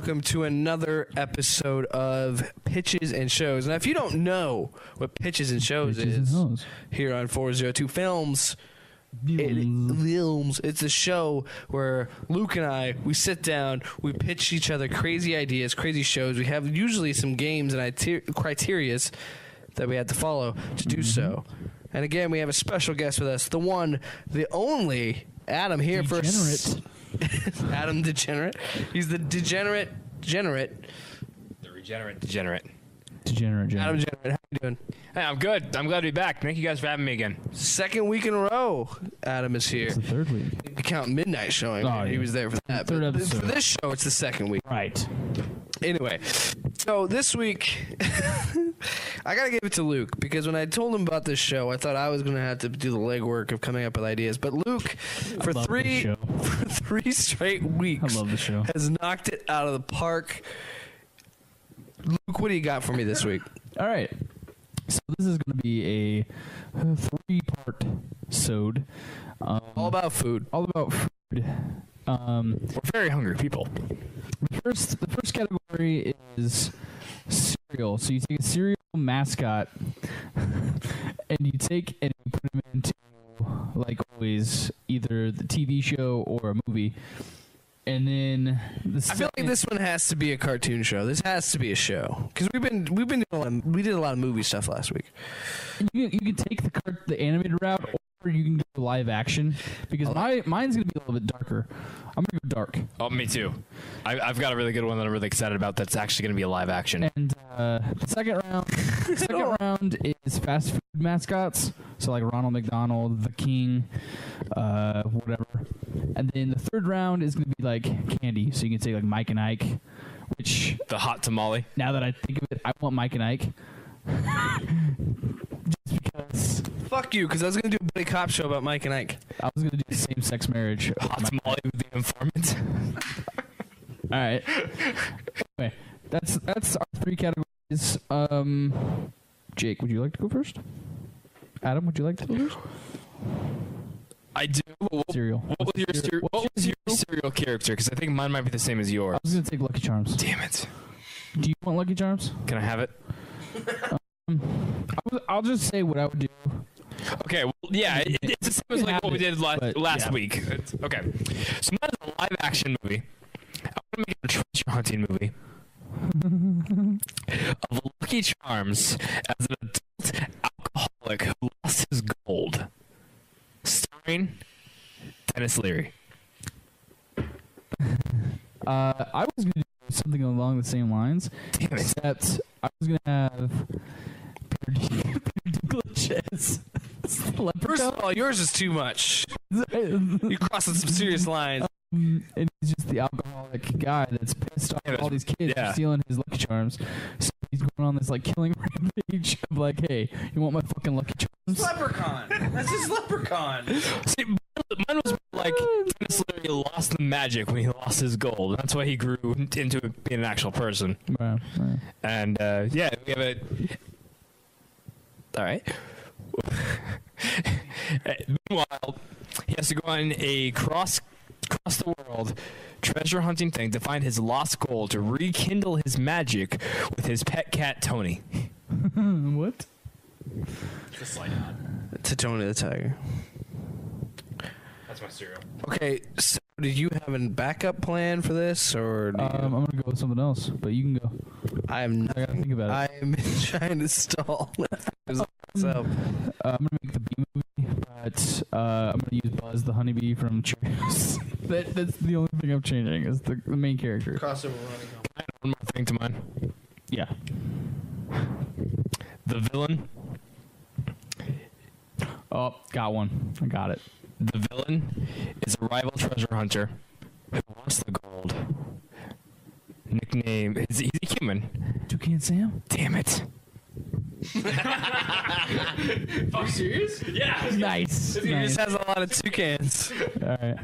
welcome to another episode of Pitches and Shows. Now, if you don't know what Pitches and Shows is, here on 402 Films, it's a show where Luke and I, we sit down, we pitch each other crazy ideas, crazy shows. We have usually some games and criteria that we have to follow to do so. And again, we have a special guest with us, the one, the only, Adam here Degenerate. Adam Degenerate. He's the degenerate. The regenerate degenerate. Degenerate. Adam Degenerate, how you doing? Hey, I'm good. I'm glad to be back. Thank you guys for having me again. Second week in a row, Adam is here. It's the third week. You count midnight showing. Oh, He yeah. was there for that. Third But episode. for this show, it's the second week. Right. Anyway, so this week, I got to give it to Luke because when I told him about this show, I thought I was going to have to do the legwork of coming up with ideas. But Luke, for three straight weeks, I love the show. has knocked it out of the park. Luke, what do you got for me this week? All right. So this is going to be a 3-part sode. All about food. All about food. We're very hungry people. The first category is cereal. So you take a cereal mascot and you take and you put him into, like always, either the TV show or a movie. And then I feel like this one has to be a cartoon show. This has to be a show because we did a lot of movie stuff last week. You can take the animated route, or you can go live action. Because mine's gonna be a little bit darker. I'm gonna go dark. Oh, me too. I've got a really good one that I'm really excited about. That's actually going to be a live action. And the second round is fast food mascots. So like Ronald McDonald, the King, whatever. And then the third round is going to be like candy. So you can take like Mike and Ike, which The hot tamale. now that I think of it, I want Mike and Ike. Just because Fuck you, because I was going to do a buddy cop show about Mike and Ike. I was going to do same-sex marriage. Hot tamale with the informant. All right. Anyway, that's our 3 categories. Jake, would you like to go first? Adam, would you like to go first? I do. Cereal. What was your cereal character? Because I think mine might be the same as yours. I was gonna take Lucky Charms. Damn it. Do you want Lucky Charms? Can I have it? I'll just say what I would do. Okay, well, yeah, it's the same as like what we did last yeah. week. Okay, so mine is a live action movie. I'm gonna make it a treasure hunting movie of Lucky Charms as an adult alcoholic who lost his gold, starring Dennis Leary. I was gonna do something along the same lines, Damn it. except I was gonna have Peter Dinklage as First of all, yours is too much. You're crossing some serious lines. And he's just the alcoholic guy that's pissed off at all these kids for stealing his Lucky Charms. So he's going on this like killing rampage of like, hey, you want my fucking Lucky Charms? Leprechaun. That's his Leprechaun. See, mine was like Dennis Leary lost the magic when he lost his gold. That's why he grew into being an actual person. Right. And yeah, we have a. All right. Meanwhile, he has to go on a cross the world treasure hunting thing to find his lost gold to rekindle his magic with his pet cat Tony. What? Just like that. To Tony the Tiger. That's my cereal. Okay, so did you have a backup plan for this, or do I'm gonna go with something else, but you can go. I am I gotta think about it. I am trying to stall. So, I'm gonna make the bee movie, but I'm gonna use Buzz the honeybee from Cheerios. That's the only thing I'm changing is the main character. crossover running. Can I add one more thing to mine? Yeah. The villain. Oh, got one. I got it. The villain is a rival treasure hunter who wants the gold. Nickname. He's a human. Toucan Sam? Damn it. Fuck, serious? Yeah. Nice. He just has a lot of toucans. All right.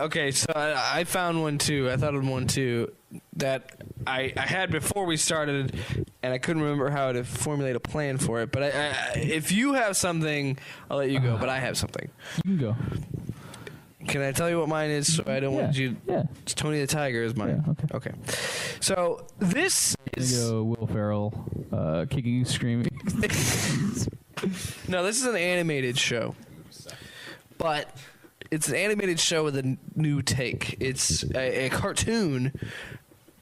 Okay, so I found one too. I thought of one too that I had before we started, and I couldn't remember how to formulate a plan for it. But if you have something, I'll let you go. But I have something. You can go. Can I tell you what mine is? So I don't want you. Yeah. It's Tony the Tiger is mine. Yeah, okay. So this is. Go Will Ferrell, kicking and screaming. No, this is an animated show, but it's an animated show with a new take. It's a cartoon,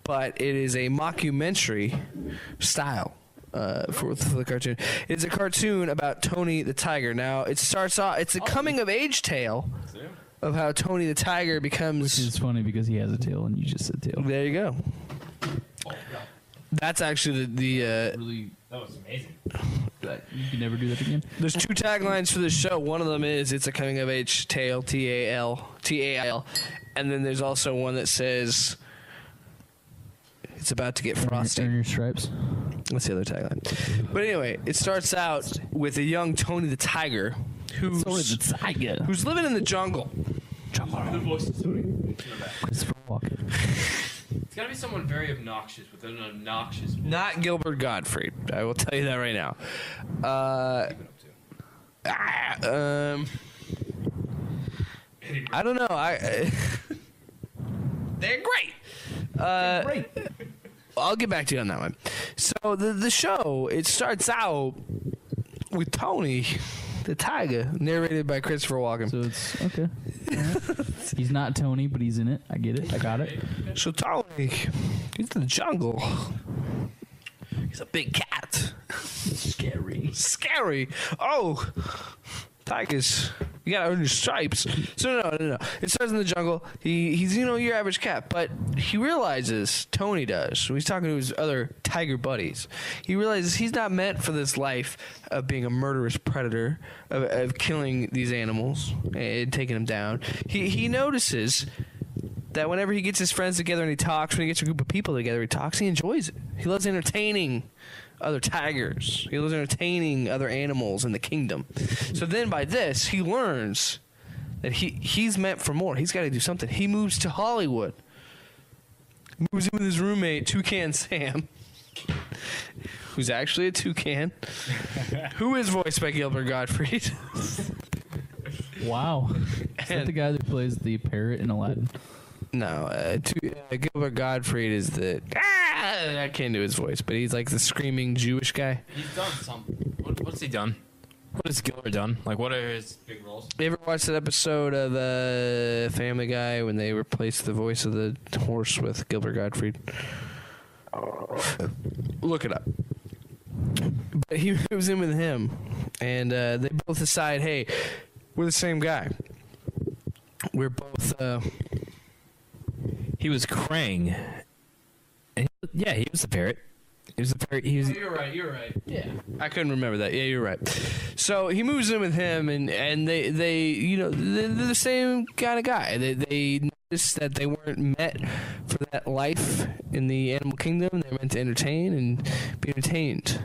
but it is a mockumentary style. For the cartoon, it's a cartoon about Tony the Tiger. Now it starts off. It's a coming of age tale of how Tony the Tiger becomes. Which is funny because he has a tail and you just said tail. There you go. That's actually Really, That was amazing. you can never do that again. There's two taglines for this show. One of them is "It's a coming of age tale," T-A-L, and then there's also one that says "It's about to get frosty." Earn your stripes. That's the other tagline. But anyway, it starts out with a young Tony the Tiger who's living in the jungle. Christopher Walken. It's got to be someone very obnoxious with an obnoxious voice. Not Gilbert Gottfried. I will tell you that right now. I don't know. They're great. I'll get back to you on that one. So the show, it starts out with Tony the Tiger, narrated by Christopher Walken. So it's okay. He's not Tony, but he's in it. I get it. I got it. So Tony, he's in the jungle. He's a big cat. Scary. Oh, tigers. You gotta earn your stripes. So no. It starts in the jungle. He's your average cat, but he realizes, Tony does, when he's talking to his other tiger buddies, he realizes he's not meant for this life of being a murderous predator, of killing these animals and taking them down. He notices that whenever he gets his friends together and he talks, when he gets a group of people together, he talks, he enjoys it. He loves entertaining other tigers. He loves entertaining other animals in the kingdom. So then by this, he learns that he's meant for more. He's got to do something. He moves to Hollywood. Moves in with his roommate, Toucan Sam, who's actually a toucan, who is voiced by Gilbert Gottfried. Wow. Is that the guy that plays the parrot in Aladdin? No, Gilbert Gottfried is I can't do his voice, but he's like the screaming Jewish guy. He's done something. What's he done? What has Gilbert done? Like, what are his big roles? You ever watched that episode of Family Guy when they replaced the voice of the horse with Gilbert Gottfried? Look it up. But he was in with him, and they both decide, hey, we're the same guy. We're both... He was Krang. And he was the parrot. He was the parrot. You're right. Yeah. I couldn't remember that. Yeah, you're right. So he moves in with him, and they're the same kind of guy. They notice that they weren't meant for that life in the animal kingdom. They're meant to entertain and be entertained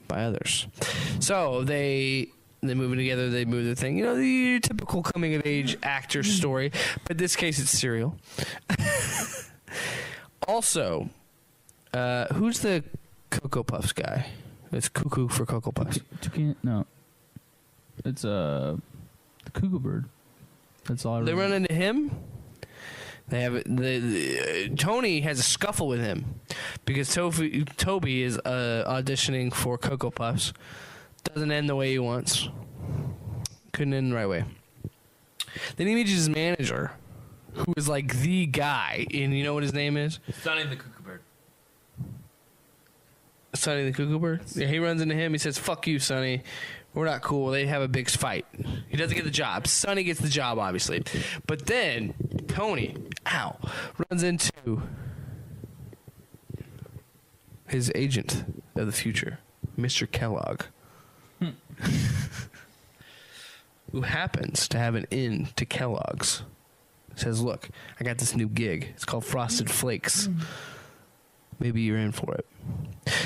by others. So they move in together, they move their thing. The typical coming-of-age actor story. But in this case, it's cereal. Also, who's the Cocoa Puffs guy? It's Cuckoo for Cocoa Puffs. No. It's the Cuckoo Bird. That's all I remember. They run into him. They have Tony has a scuffle with him because Toby is auditioning for Cocoa Puffs. Doesn't end the way he wants. Couldn't end the right way. Then he meets his manager, who is like the guy, and you know what his name is? Sonny the Cuckoo Bird. Sonny the Cuckoo Bird? Yeah, he runs into him. He says, "Fuck you, Sonny. We're not cool." They have a big fight. He doesn't get the job. Sonny gets the job, obviously. But then Tony, runs into his agent of the future, Mr. Kellogg. Who happens to have an in to Kellogg's. Says, "Look, I got this new gig. It's called Frosted Flakes. Maybe you're in for it."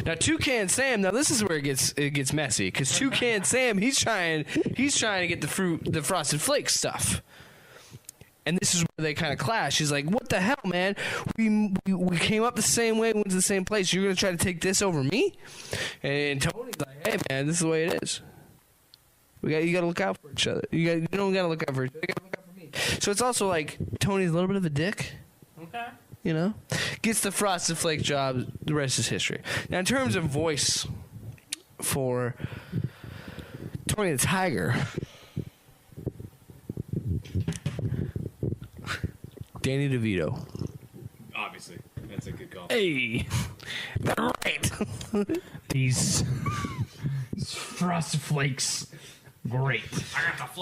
Now, Toucan Sam. Now, this is where it gets messy because Toucan Sam, he's trying to get the Frosted Flakes stuff. And this is where they kind of clash. He's like, "What the hell, man? We came up the same way, went to the same place. You're gonna try to take this over me?" And Tony's like, "Hey, man, this is the way it is. You gotta look out for each other. You don't gotta look out for each other. You gotta look out So it's also like Tony's a little bit of a dick. Okay. You know, gets the Frosted Flakes job. The rest is history. Now, in terms of voice for Tony the Tiger, Danny DeVito. Obviously, that's a good call. Hey, Right. these Frosted Flakes, great.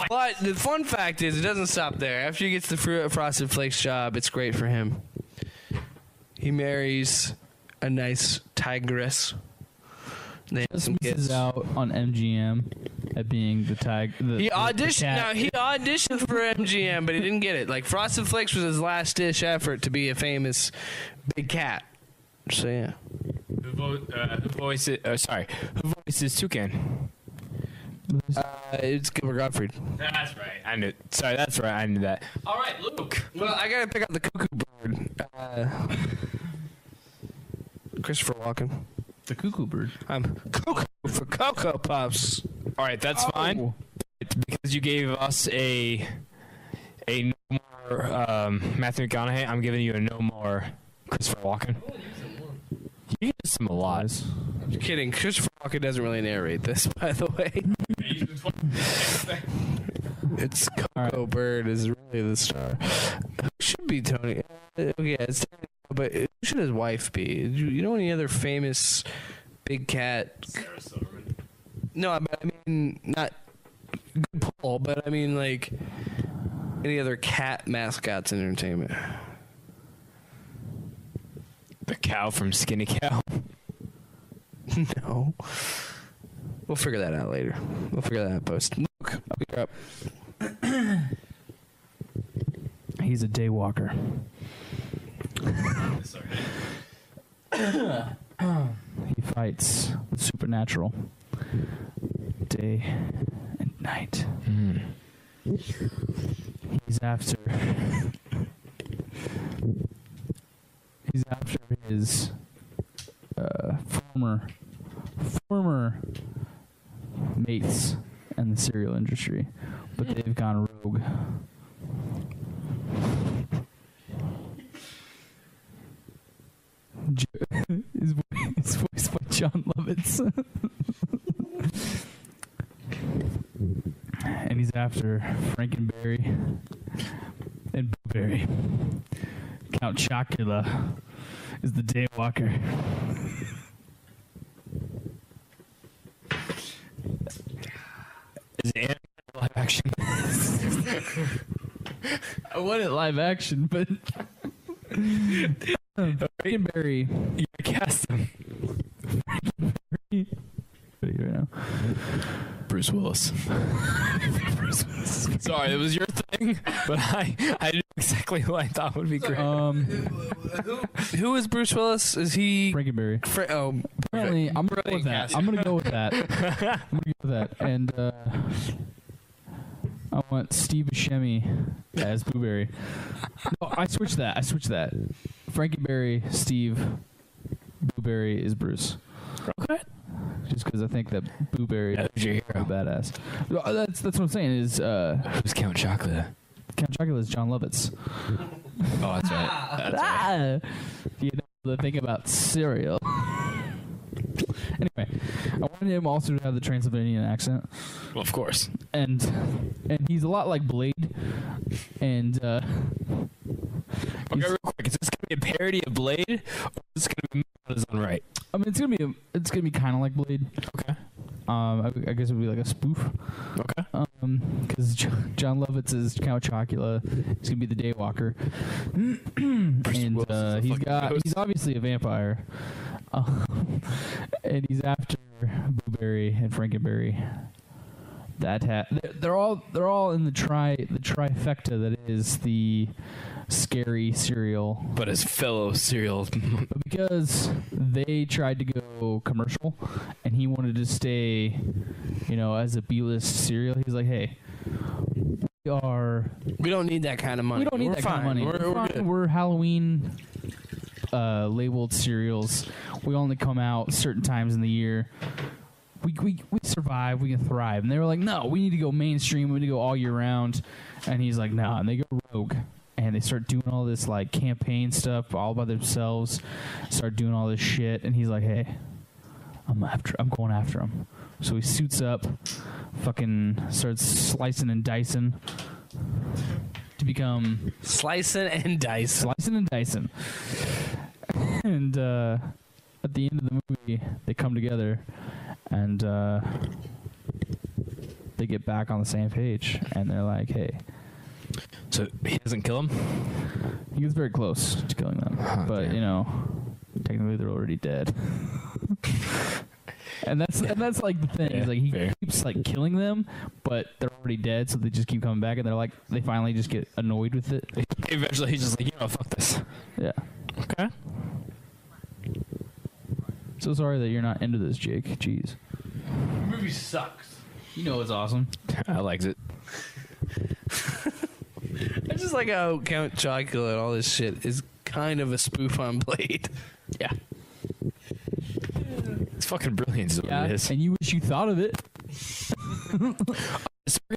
But the fun fact is, it doesn't stop there. After he gets the Frosted Flakes job, it's great for him. He marries a nice tigress. They have some kids. Misses out on MGM at being the tag. He auditioned. cat. Now he auditioned for MGM, but he didn't get it. Like Frosted Flakes was his last ditch effort to be a famous big cat. So yeah. Who voices Toucan? It's Gilbert Gottfried. That's right. I knew. Sorry, that's right. I knew that. All right, Luke. Well, I gotta pick out the cuckoo bird. Christopher Walken. The cuckoo bird. I'm cuckoo for Cocoa Puffs. All right, that's fine. Because you gave us a no more Matthew McConaughey, I'm giving you a no more Christopher Walken. You use him a lot. You're kidding. Christopher Walken doesn't really narrate this, by the way. It's Cocoa Bird is really the star. Who should be Tony? Yeah, it's Tony, but who should his wife be? You know any other famous big cat? Sarah Silverman. No, I mean not good pull, but I mean like any other cat mascots in entertainment. The cow from Skinny Cow. No. We'll figure that out later. We'll figure that out post. Look, you're up. He's a day walker. Sorry. He fights with supernatural day and night. He's after his former mates in the cereal industry, but they've gone rogue. His voiced by John Lovitz. And he's after Frankenberry and Blueberry. Count Chocula is the daywalker. Is it live action? I wanted live action, but Frankenberry. You gotta cast him. Right now. Bruce Willis. Sorry, it was your thing, but I knew exactly who I thought would be great. Who is Bruce Willis? Is he Frankenberry. Apparently, I'm gonna go with that. I'm gonna go with that. And I want Steve Buscemi as Blueberry. No, I switched that. Frankenberry, Steve. Blueberry is Bruce. Okay. Just because I think that Blueberry is your a hero. badass. That's what I'm saying. Is Who's Count Chocula? Count Chocula is John Lovitz. Oh, that's right. That's right. You know the thing about cereal. Anyway, I wanted him also to have the Transylvanian accent. Well, of course. And he's a lot like Blade. And Okay, real quick. Is this gonna be a parody of Blade, or is this gonna be on his own right? I mean, it's gonna be kind of like Blade. Okay. I guess it would be like a spoof. Okay. Because John Lovitz is Count Chocula. He's gonna be the Daywalker, and he's obviously a vampire, and he's after Blueberry and Frankenberry. They're all in the trifecta that is the scary cereal. But his fellow cereal. But because they tried to go commercial and he wanted to stay, as a B-list cereal, he's like, hey, we don't need that kind of money. We don't need that kind of money. We're fine. We're Halloween labeled cereals. We only come out certain times in the year. we survive, we can thrive. And they were like, no, we need to go mainstream, we need to go all year round. And he's like, nah. And they go rogue, and they start doing all this like campaign stuff all by themselves, start doing all this shit. And he's like, hey, I'm going after him. So he suits up, fucking starts slicing and dicing to become Slicing and dicing. And at the end of the movie, they come together and they get back on the same page, and they're like, hey. So he doesn't kill him? He gets very close to killing them. But, damn. you know, technically they're already dead. And that's like the thing. Is like he keeps like killing them, but they're already dead, so they just keep coming back, and they're like, they finally just get annoyed with it. Eventually he's just like, fuck this. Yeah. Okay. So sorry that you're not into this, Jake. Jeez. The movie sucks. You know it's awesome. I liked it. I just like how Count Chocula and all this shit is kind of a spoof on Blade. Yeah. It's fucking brilliant is what it is. And you wish you thought of it. So we're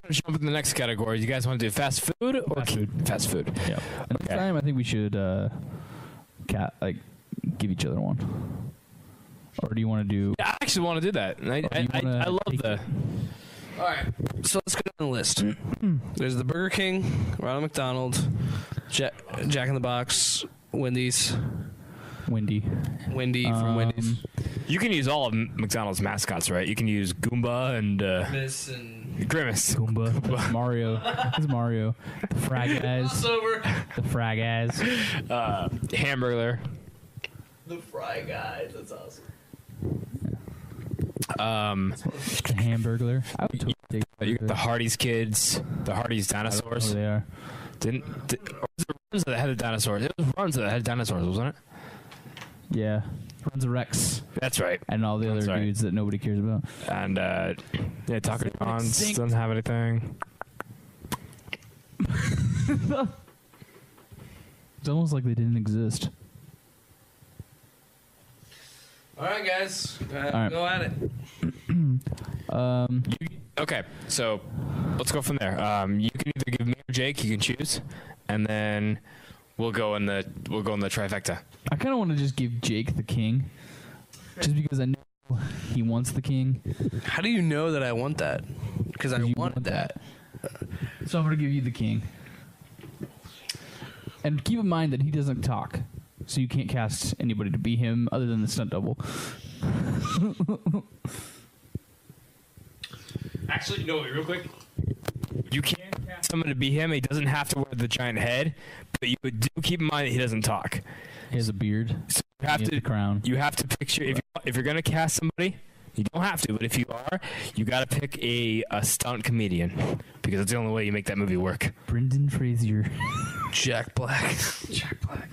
going to jump into the next category. You guys want to do fast food or Fast food. Fast food. Yeah. And next time I think we should give each other one. Or do you want to do... I actually want to do that. I love the... All right, so let's go down the list. There's the Burger King, Ronald McDonald, Jack in the Box, Wendy's. Wendy From Wendy's. You can use all of McDonald's mascots, right? You can use Goomba and... Miss and... Grimace. Goomba. That's Mario. That's Mario. The Frag Guys. Crossover. The Frag Guys. Hamburglar. The Fry Guys. That's awesome. The Hamburglar. I would totally take You got the Hardee's kids, the Hardee's dinosaurs. Oh, they are. Or was it Runs that had the dinosaurs? It was Runs that had dinosaurs, wasn't it? Yeah. Runs a Rex. That's right. And all the other dudes that nobody cares about. And Taco John's doesn't have anything. It's almost like they didn't exist. All right, guys. right. Go at it. Okay, so let's go from there. You can either give me or Jake. You can choose, and then we'll go in the trifecta. I kind of want to just give Jake the king, just because I know he wants the king. How do you know that I want that? Because I wanted that. So I'm going to give you the king. And keep in mind that he doesn't talk, so you can't cast anybody to be him other than the stunt double. Actually, no, wait, real quick. You can cast someone to be him. He doesn't have to wear the giant head, but you do keep in mind that he doesn't talk. He has a beard. So you have to the crown. You have to picture if you're gonna cast somebody. You don't have to, but if you are, you got to pick a stunt comedian because it's the only way you make that movie work. Brendan Fraser. Jack Black. Jack Black.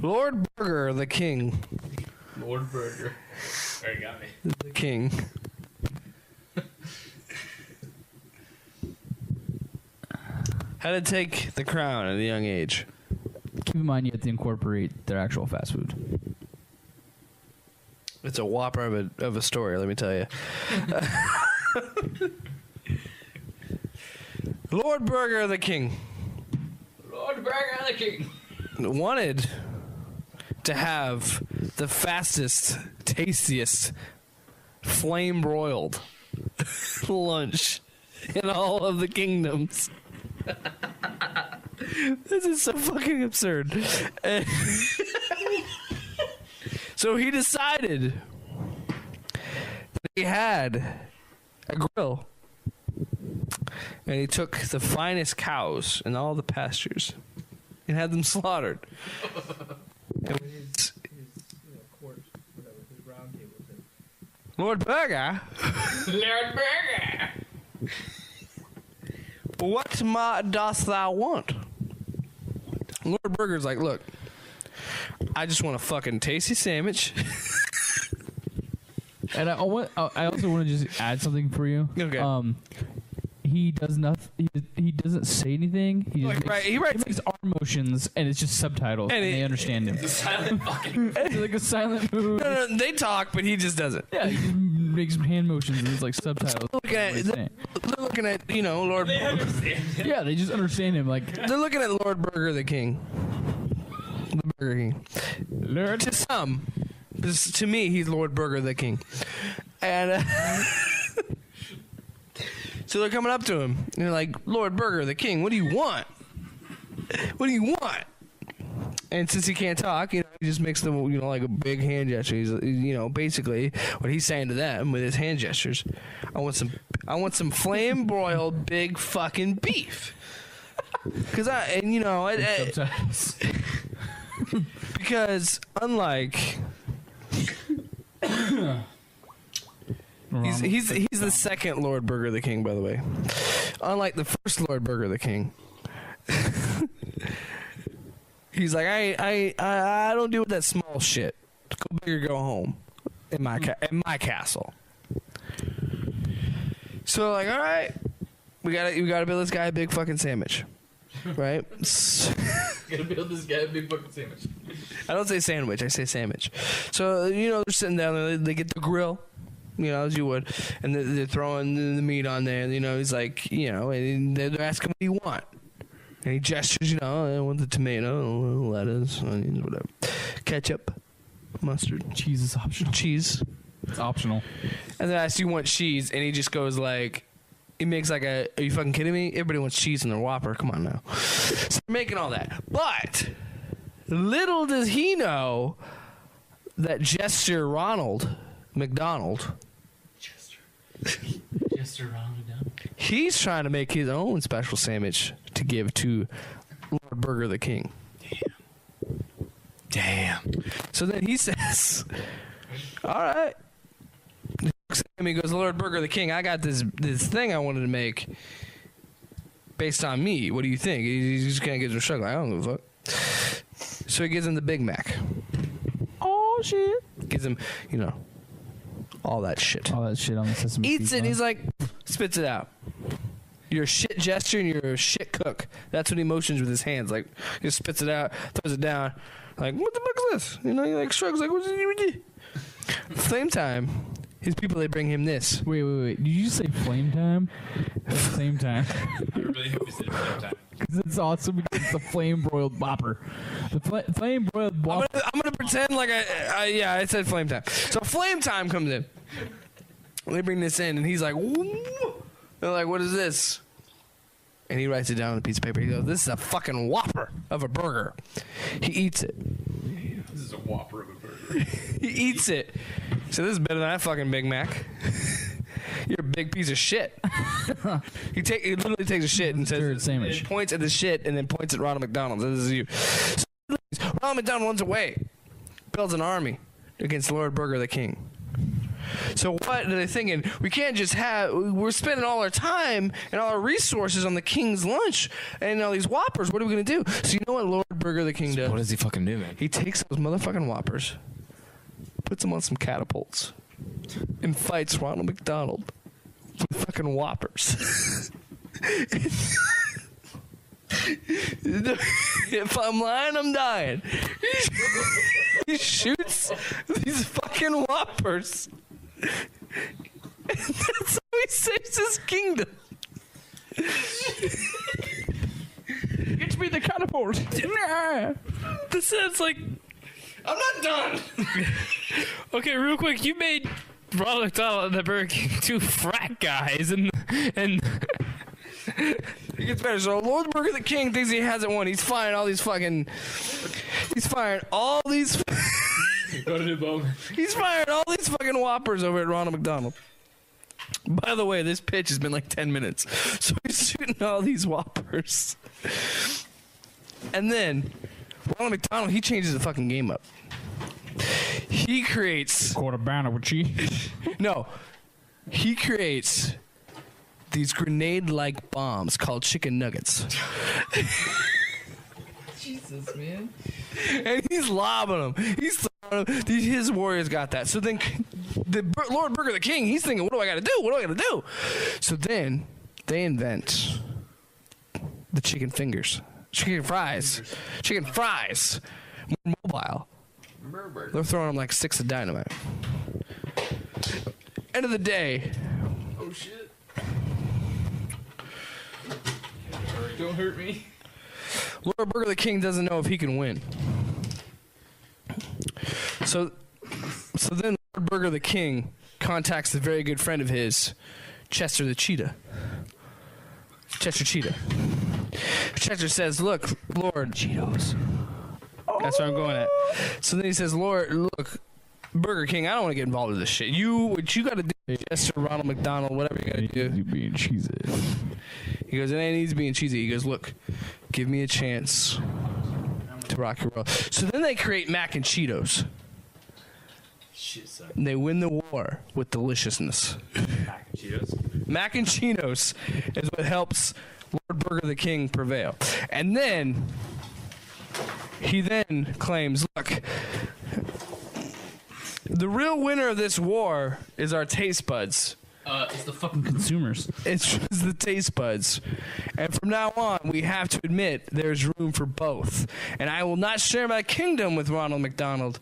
Lord Burger, the king. Lord Burger. Already got me. The king. How to take the crown at a young age. Keep in mind you have to incorporate their actual fast food. It's a whopper of a story, let me tell you. Lord Burger, the king. Lord Burger, the king. Wanted to have the fastest, tastiest, flame broiled lunch in all of the kingdoms. This is so fucking absurd. So he decided that he had a grill, and he took the finest cows in all the pastures and had them slaughtered. And Lord Burger. Lord Burger. What dost thou want? Lord Burger's like, look, I just want a fucking tasty sandwich. And I also want to just add something for you. Okay. He does nothing. he doesn't say anything. He just he writes arm motions, and it's just subtitles, and they understand him. It's a silent fucking. It's like a silent movie. No, they talk, but he just doesn't. Yeah, he just makes hand motions, and it's like subtitles. They're looking at Lord. They understand. Yeah, they just understand him. Like They're looking at Lord Burger the King. The Burger King. To some, to me, he's Lord Burger the King, and. So they're coming up to him, and they're like, Lord Burger, the King, what do you want? What do you want? And since he can't talk, he just makes them, like a big hand gesture. He's, basically what he's saying to them with his hand gestures. I want some flame broiled big fucking beef. Because unlike. He's the second Lord Burger the King, by the way. Unlike the first Lord Burger the King, he's like, I don't deal with that small shit. Go big or go home in my castle. So like, all right, we gotta build this guy a big fucking sandwich, right? gotta build this guy a big fucking sandwich. I don't say sandwich, I say sandwich. So they're sitting down there, they get the grill. As you would, and they're throwing the meat on there. And, he's like, and they're asking, what do you want? And he gestures, I want the tomato, lettuce, onions, whatever, ketchup, mustard, cheese is optional. Cheese, it's optional. And then I ask, you want cheese? And he just goes like, he makes like are you fucking kidding me? Everybody wants cheese in their Whopper. Come on now. So they're making all that, but little does he know that gesture Ronald McDonald. Jester Ronald McDonald. He's trying to make his own special sandwich to give to Lord Burger the King. Damn. So then he says, all right. He goes, Lord Burger the King, I got this thing I wanted to make based on me. What do you think? He's just kind of gives him a shrug. Like, I don't give a fuck. So he gives him the Big Mac. Oh, shit. Gives him, all that shit. All that shit on the system. Eats it, and he's like, spits it out. You're a shit gesture and you're a shit cook. That's what he motions with his hands. Like, he just spits it out, throws it down. Like, what the fuck is this? He like shrugs, like, what's it? Same time, his people, they bring him this. Wait. Did you just say flame time? Same time. I really hope you said flame time. Because it's awesome because it's the flame broiled Whopper. The flame broiled Whopper. I'm gonna pretend like I said flame time. So flame time comes in. They bring this in, and he's like, woo! They're like, what is this? And he writes it down on a piece of paper. He goes, this is a fucking Whopper of a burger. He eats it. This is a Whopper of a burger. He eats it. So this is better than that fucking Big Mac. You're a big piece of shit. He literally takes a shit and says, sandwich. Points at the shit and then points at Ronald McDonald. This is you. So Ronald McDonald runs away, builds an army against Lord Burger the King. So what are they thinking? We can't just we're spending all our time and all our resources on the King's lunch and all these Whoppers. What are we going to do? So you know what Lord Burger the King does? What does he fucking do, man? He takes those motherfucking Whoppers, puts them on some catapults, and fights Ronald McDonald with fucking Whoppers. If I'm lying, I'm dying. He shoots these fucking Whoppers. And that's how he saves his kingdom. Get me the catapult. This sounds like... I'm not done. Okay, real quick, you made Ronald McDonald and the Burger King two frat guys, and it gets better. So Lord Burger the King thinks he hasn't won. He's firing all these fucking... He's firing all these... Go to New Bowman. He's firing all these fucking Whoppers over at Ronald McDonald. By the way, this pitch has been like 10 minutes. So he's shooting all these Whoppers. And then Ronald McDonald, he changes the fucking game up. He creates... Quarter banner with cheese. No. He creates these grenade-like bombs called chicken nuggets. Jesus, man. And he's lobbing them. He's throwing them. His warriors got that. So then the Lord Burger the King, he's thinking, what do I got to do? What do I got to do? So then they invent the chicken fingers, chicken fries, more mobile. They're throwing them like sticks of dynamite. End of the day. Oh shit! Don't hurt me. Lord Burger the King doesn't know if he can win. So then Lord Burger the King contacts a very good friend of his, Chester the Cheetah. Chester Cheetah. Chester says, "Look, Lord Cheetos." That's what I'm going at. So then he says, "Lord, look, Burger King, I don't want to get involved with this shit. What you got to do, Chester, Ronald McDonald, whatever you got to do." You being cheesy. He goes, "It ain't easy being cheesy." He goes, "Look, give me a chance to rock your world." So then they create Mac and Cheetos. Shit, son. And they win the war with deliciousness. Mac and Cheetos. Mac and Cheetos is what helps Lord Burger the King prevail. And then he then claims, "Look, the real winner of this war is our taste buds." It's the fucking consumers. It's just the taste buds. And from now on, we have to admit there's room for both. And I will not share my kingdom with Ronald McDonald,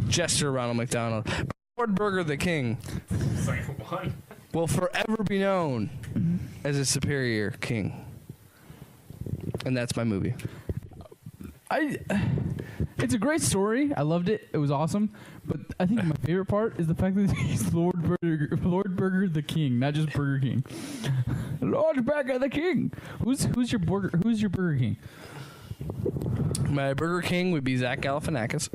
Jester Ronald McDonald. But Lord Burger the King will forever be known as a superior king. And that's my movie. It's a great story. I loved it. It was awesome. But I think my favorite part is the fact that he's Lord Burger the King, not just Burger King. Lord Burger the King. Who's your Burger King? My Burger King would be Zach Galifianakis.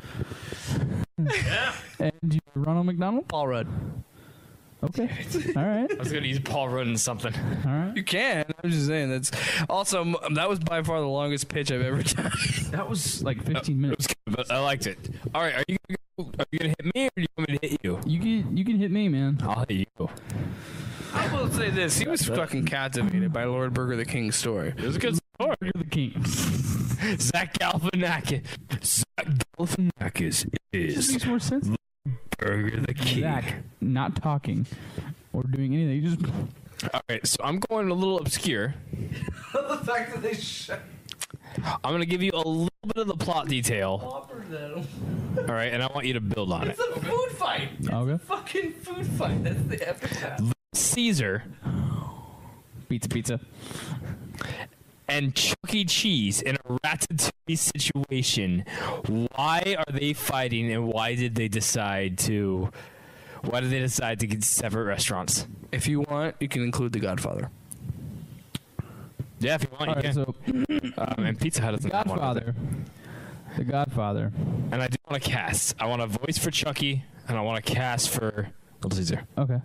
Yeah. And you, Ronald McDonald? Paul Rudd. Okay. All right. I was gonna use Paul Rudd in something. All right. You can. I'm just saying that was by far the longest pitch I've ever done. That was like 15 It minutes. was good, but I liked it. All right, are you gonna hit me or do you want me to hit you? You can hit me, man. I'll hit you. I will say this: he was fucking captivated by Lord Burger the King's story. It was a good story. Burger the King. Zach Galifianakis. Zach Galifianakis This is makes more sense. Burger the King. Zach not talking or doing anything. You just All right, so I'm going a little obscure. The fact that they shut I'm gonna give you a little bit of the plot detail. All right, and I want you to build on it. It's a food fight. okay. Fucking food fight. That's the epitaph. Caesar Pizza. and Chuck E. Cheese in a ratatouille situation. Why are they fighting, and why did they decide to get separate restaurants? If you want, you can include The Godfather. Yeah, if you want, All you right, can. so And Pizza Hut doesn't have one of them. The Godfather. And I do want to cast. I want a voice for Chucky, and I want to cast for Little Caesar. Okay.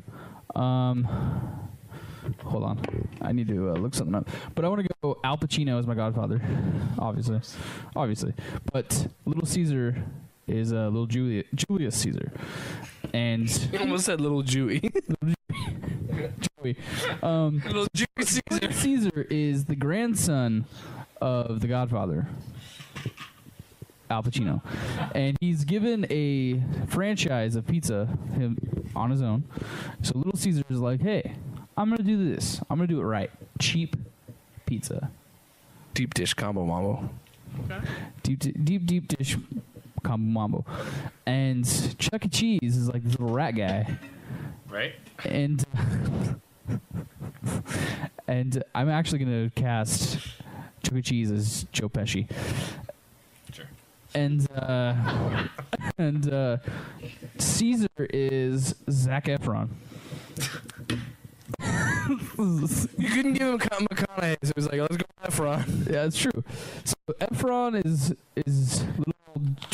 Hold on. I need to look something up. But I want to go Al Pacino as my Godfather, obviously. But Little Caesar is little Julius Caesar, and You almost said Little Jewy. Joey. Little Jewy Caesar. Little Caesar is the grandson of the Godfather, Al Pacino, and he's given a franchise of pizza him on his own. So Little Caesar is like, "Hey, I'm gonna do this. I'm gonna do it right. Cheap pizza, Deep dish combo mambo. Okay. deep dish combo mambo." And Chuck E. Cheese is like this little rat guy, Right? and and I'm actually gonna cast Chuck E. Cheese as Joe Pesci. Sure. And Caesar is Zac Efron. You couldn't give him McConaughey, so it was like, let's go with Efron. Yeah, it's true. So Efron is little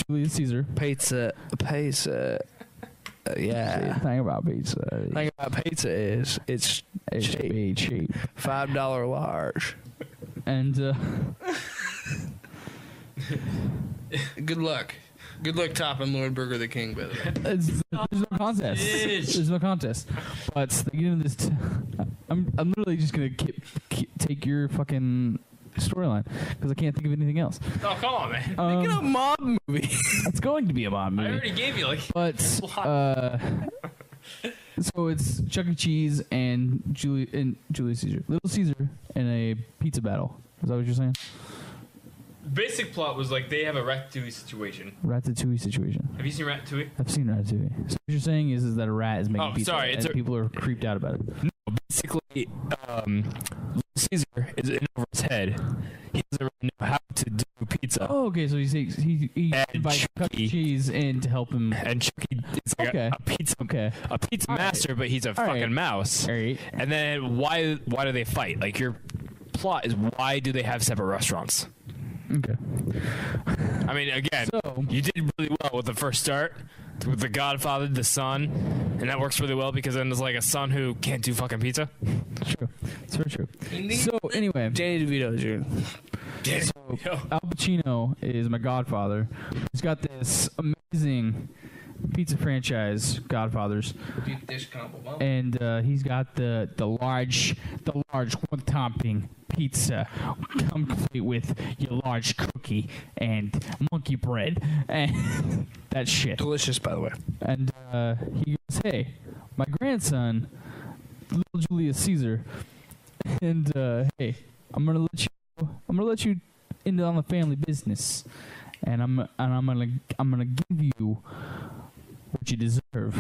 Julius Caesar. Pizza. Yeah. The thing about pizza, The thing about pizza is it's it should cheap. be cheap. $5 large. And Good luck. Good luck topping Lord Burger the King, by the way. there's no contest. There's no contest. But they get into this. I'm literally just gonna take your fucking storyline because I can't think of anything else. Oh, come on, man. Make it a mob movie. It's going to be a mob movie. I already gave you, like... But so it's Chuck E. Cheese and Julius Caesar, Little Caesar, in a pizza battle. Is that what you're saying? Basic plot was like they have a Ratatouille situation. Ratatouille situation. Have you seen Ratatouille? I've seen Ratatouille. So what you're saying is that a rat is making pizza, and people are creeped out about it. No, basically, Caesar is in over his head. He doesn't really know how to do pizza. Oh, okay. So he invites Chuck E. Cheese in to help him. And Chucky is like a pizza, a pizza master, but he's a fucking mouse. All right. And then why do they fight? Like your plot is why do they have separate restaurants? Okay. I mean, again, you did really well with the first start, with the Godfather, the son, and that works really well because then there's like a son who can't do fucking pizza. True. It's very true. So, anyway. Danny DeVito is your... So, Al Pacino is my godfather. He's got this amazing pizza franchise, Godfathers, Deep dish combo. and he's got the large one topping pizza, complete with your large cookie and monkey bread and that shit. Delicious, by the way. And he goes, "Hey, my grandson, little Julius Caesar, and hey, I'm gonna let you in on the family business, and I'm gonna give you what you deserve,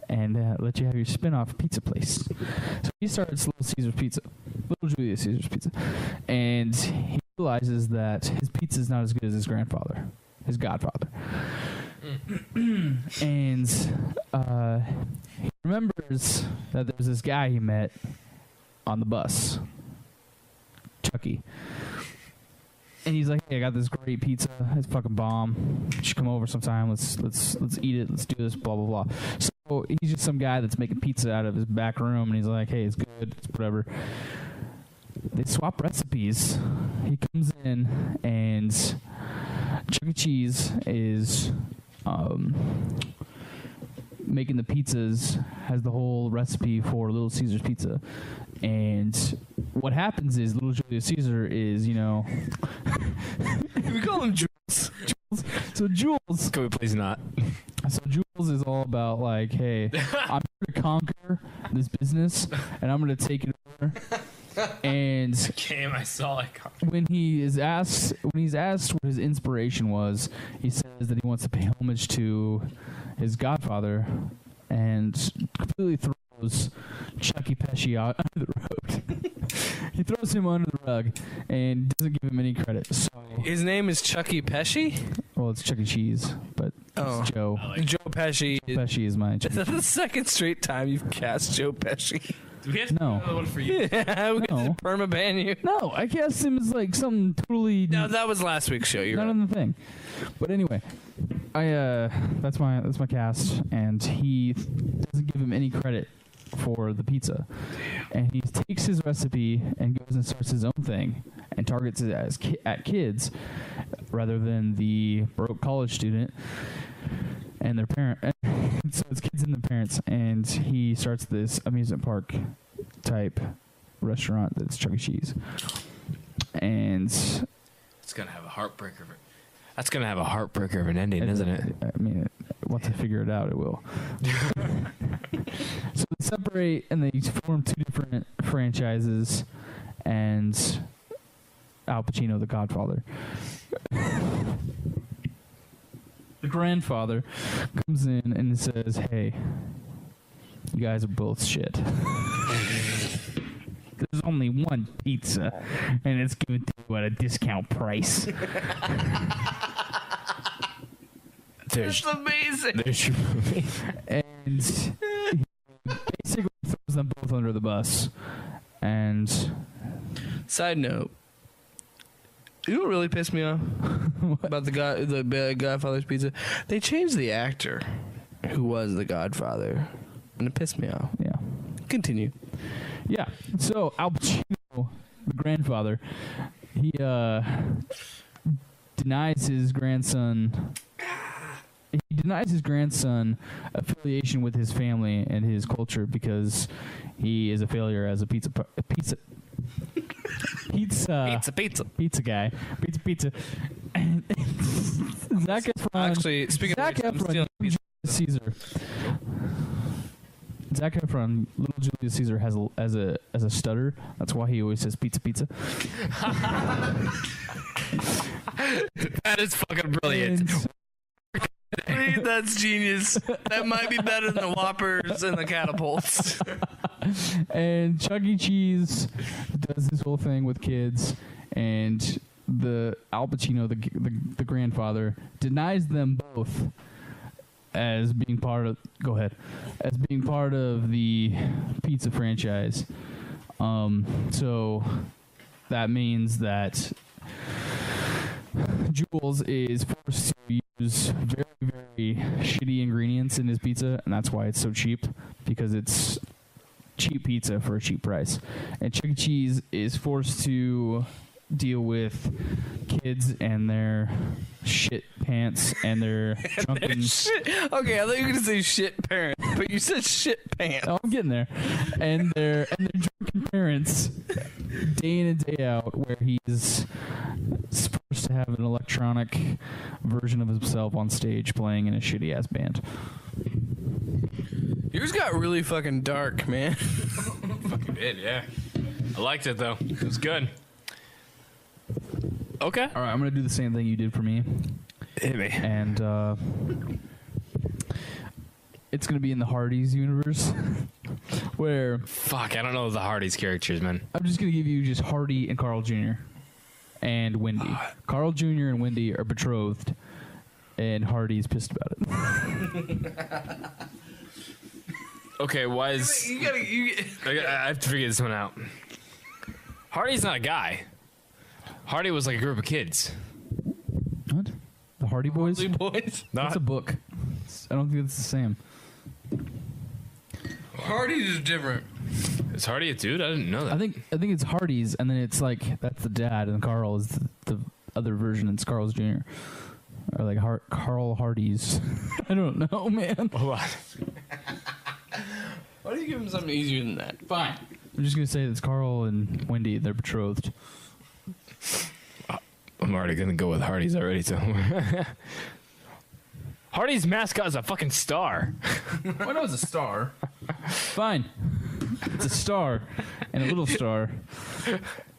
and let you have your spin-off pizza place." So he starts Little Julius Caesar's Pizza, and he realizes that his pizza is not as good as his godfather. And he remembers that there was this guy he met on the bus, Chucky. And he's like, "Hey, I got this great pizza. It's fucking bomb. You should come over sometime. Let's eat it. Let's do this. Blah blah blah." So he's just some guy that's making pizza out of his back room, and he's like, "Hey, it's good. It's whatever." They swap recipes. He comes in, and Chuck E. Cheese is making the pizzas. Has the whole recipe for Little Caesar's Pizza. And what happens is Little Julius Caesar is, We call him Jules. So Jules... Can we please not? So Jules is all about like, "Hey, I'm here to conquer this business, and I'm going to take it over." And I saw it. when he's asked what his inspiration was, he says that he wants to pay homage to his godfather, and completely throws Chucky Pesci out under the rug. He throws him under the rug and doesn't give him any credit. So His name is Chucky Pesci? well, it's Chuck E. Cheese, but it's Joe. Joe Pesci. Pesci is my Chuck E. That's the second straight time you've cast Joe Pesci. Do we have to No. do another one for you? Yeah, we No. got to perma-ban you. No, I cast him as like something totally No, that was last week's show. You're not right. on the thing. But anyway, that's my cast, and he doesn't give him any credit for the pizza. And he takes his recipe and goes and starts his own thing and targets it at kids rather than the broke college student and their parent. So it's kids and the parents, and he starts this amusement park type restaurant that's Chuck E. Cheese. And It's gonna have a heartbreaker. That's gonna have a heartbreaker of an ending, isn't it? I mean, once I figure it out, it will. So they separate and they form two different franchises, and Al Pacino, the Godfather. The grandfather comes in and says, "Hey, you guys are both shit. There's only one pizza, and it's given to you at a discount price." That's amazing. And he basically throws them both under the bus. And Side note. You know what really pissed me off about the Godfather's Pizza? They changed the actor who was the Godfather, and it pissed me off. yeah. Continue. Yeah. So Al Pacino, the grandfather, he denies his grandson. He denies his grandson affiliation with his family and his culture because he is a failure as a pizza guy. Pizza. And Zac Efron. Actually, speaking Zac of which, I'm Efron, stealing pizza. Caesar. Zac Efron, little Julius Caesar has a stutter. That's why he always says pizza, pizza. That is fucking brilliant. That's genius. That might be better than the Whoppers and the catapults. And Chuck E. Cheese does this whole thing with kids, and the Al Pacino, the grandfather, denies them both as being part of the pizza franchise. So that means that Jules is forced to use very, very shitty ingredients in his pizza, and that's why it's so cheap, because it's cheap pizza for a cheap price. And Chuck E. Cheese is forced to deal with kids and their shit pants and their drunken... Okay, I thought you were going to say shit parents, but you said shit pants. Oh, I'm getting there. And their drunken parents, day in and day out, where he's supposed to have an electronic version of himself on stage playing in a shitty ass band. Yours got really fucking dark, man. Fucking did, yeah. I liked it though. It was good. Okay. All right, I'm gonna do the same thing you did for me. Hit me. And it's gonna be in the Hardee's universe, where Fuck, I don't know the Hardy's characters, man. I'm just gonna give you just Hardy and Carl Jr. and Wendy. Carl Jr. and Wendy are betrothed, and Hardy's pissed about it. Okay, why is... I have to figure this one out. Hardy's not a guy. Hardy was like a group of kids. What? The Hardy Boys? Hardy Boys? That's a book. I don't think it's the same. Hardy's is different. Is Hardy a dude? I didn't know that. I think it's Hardy's, and then it's like that's the dad, and Carl is the other version. It's Carl's Jr. Or like Carl Hardy's. I don't know, man. Hold on. Why do you give him something easier than that? Fine. I'm just gonna say it's Carl and Wendy. They're betrothed. I'm already gonna go with Hardy's already, so. Hardy's mascot is a fucking star. I know it's a star. Fine. It's a star, and a little star,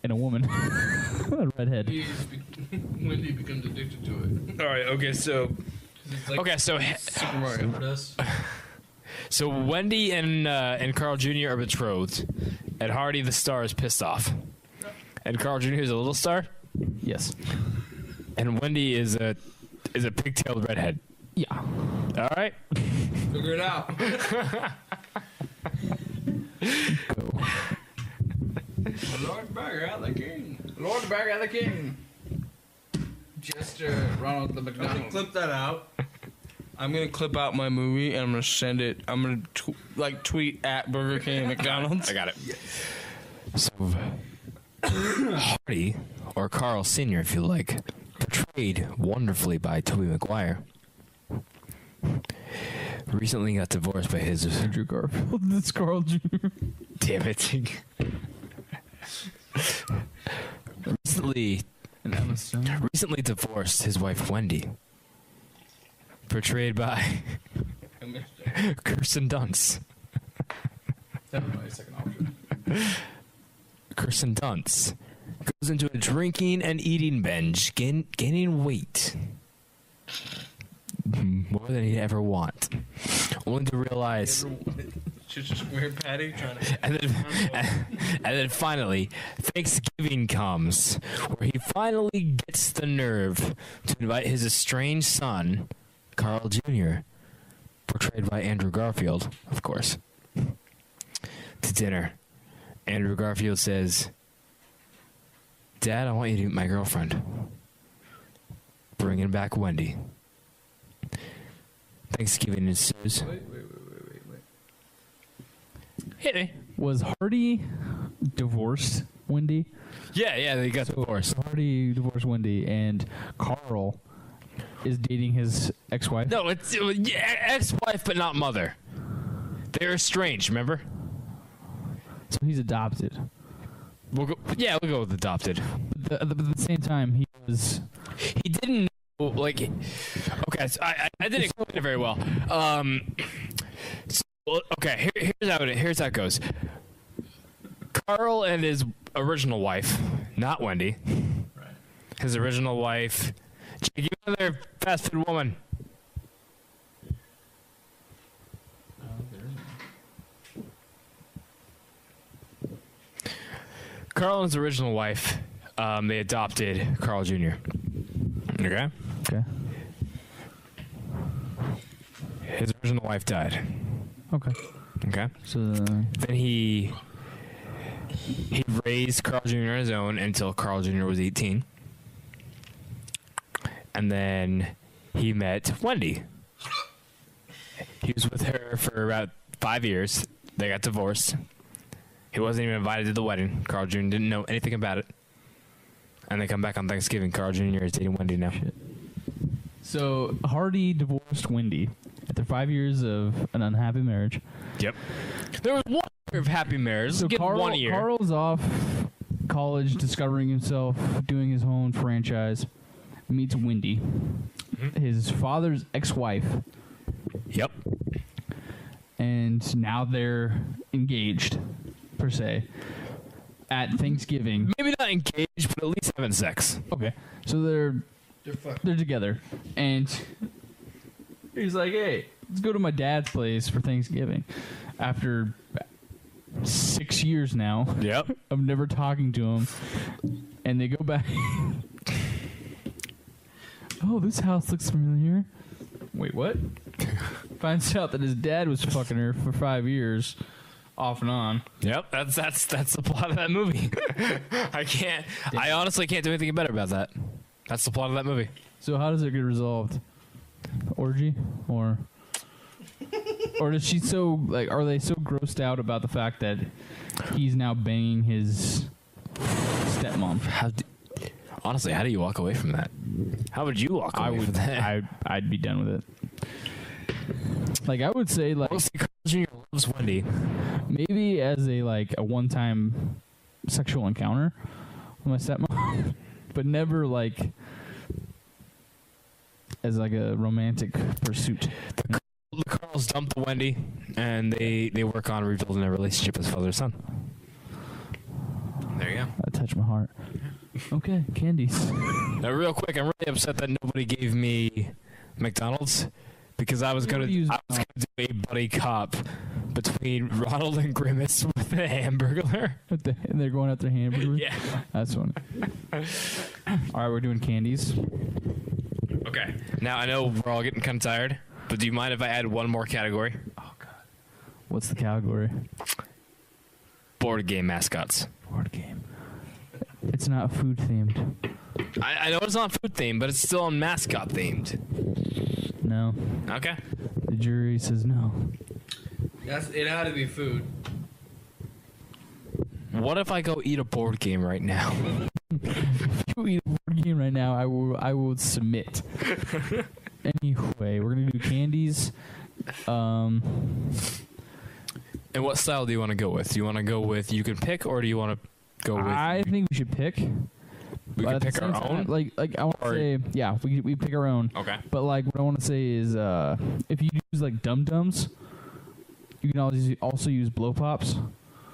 and a woman. A redhead. Wendy becomes addicted to it. All right. Okay. So. Like Okay. So. Super Mario. So Wendy and Carl Jr. are betrothed, and Hardy the star is pissed off, and Carl Jr. is a little star, Yes. and Wendy is a pigtailed redhead. Yeah. All right. Figure it out. Go. Lord Burger the King. Lord Burger the King. Jester Ronald the McDonald. I'm gonna clip that out. I'm gonna clip out my movie and I'm gonna send it. I'm gonna tweet at Burger King and McDonald's. I got it. So Hardy, or Carl Sr., if you like, portrayed wonderfully by Tobey Maguire, recently got divorced by his Andrew Garfield. That's Carl Jr. Damn it. recently divorced his wife Wendy, portrayed by Kirsten Dunst. Definitely a second option. Kirsten Dunst goes into a drinking and eating binge, gaining weight more than he'd ever want, only to realize. Just a square patty trying to. And then finally, Thanksgiving comes, where he finally gets the nerve to invite his estranged son, Carl Jr., portrayed by Andrew Garfield, of course, to dinner. Andrew Garfield says, "Dad, I want you to meet my girlfriend. Bringing back Wendy." Thanksgiving ensues. Wait. Hit me. Was Hardy divorced Wendy? Yeah, they got divorced. Hardy divorced Wendy, and Carl is dating his ex-wife. No, it's ex-wife, but not mother. They're estranged, remember? So he's adopted. We'll go with adopted. But at the same time, he didn't know, okay, so I didn't explain it very well. So Well, okay, here's how it goes. Carl and his original wife, not Wendy. Right. His original wife. Give me another fast food woman. Carl and his original wife, they adopted Carl Jr. Okay? Okay. His original wife died. Okay. Okay? So Then he raised Carl Jr. on his own until Carl Jr. was 18. And then he met Wendy. He was with her for about 5 years. They got divorced. He wasn't even invited to the wedding. Carl Jr. didn't know anything about it. And they come back on Thanksgiving. Carl Jr. is dating Wendy now. Shit. So Hardy divorced Wendy after 5 years of an unhappy marriage. Yep. There was 1 year of happy marriage. So Give 1 year. Carl's off college, discovering himself, doing his own franchise. Meets Wendy, his father's ex-wife. Yep. And now they're engaged, per se, at Thanksgiving. Maybe not engaged, but at least having sex. Okay. So they're together. And he's like, hey, let's go to my dad's place for Thanksgiving. After 6 years now Yep. of never talking to him. And they go back. Oh, this house looks familiar. Wait, what? Finds out that his dad was fucking her for 5 years, off and on. Yep. That's the plot of that movie. I honestly can't do anything better about that. That's the plot of that movie. So how does it get resolved? Orgy? Or does she are they so grossed out about the fact that he's now banging his stepmom? Honestly, how do you walk away from that? How would you walk away from that? I'd be done with it. Like, I would say, like, Honestly, Carl Jr. loves Wendy. maybe as a one-time sexual encounter with my stepmom, but never like as like a romantic pursuit. The Carls dump the Wendy, and they work on rebuilding their relationship as father and son. There you go. That touched my heart. Okay, candies. Now, real quick, I'm really upset that nobody gave me McDonald's because I was gonna do a buddy cop between Ronald and Grimace with a hamburger. And they're going after hamburgers? Yeah. That's funny. All right, we're doing candies. Okay. Now, I know we're all getting kind of tired, but do you mind if I add one more category? Oh, God. What's the category? Board game mascots. Board game. It's not food themed. I know it's not food themed, but it's still mascot themed. No. Okay. The jury says no. It had to be food. What if I go eat a board game right now? If you eat a board game right now, I will submit. Anyway, we're gonna do candies. And what style do you want to go with? Do you want to go with you can pick, or do you want to go with? I think we should pick. We can pick our own. Like I want to say, yeah, we pick our own. Okay. But like what I want to say is, if you use like Dum Dums, you can also use Blow Pops.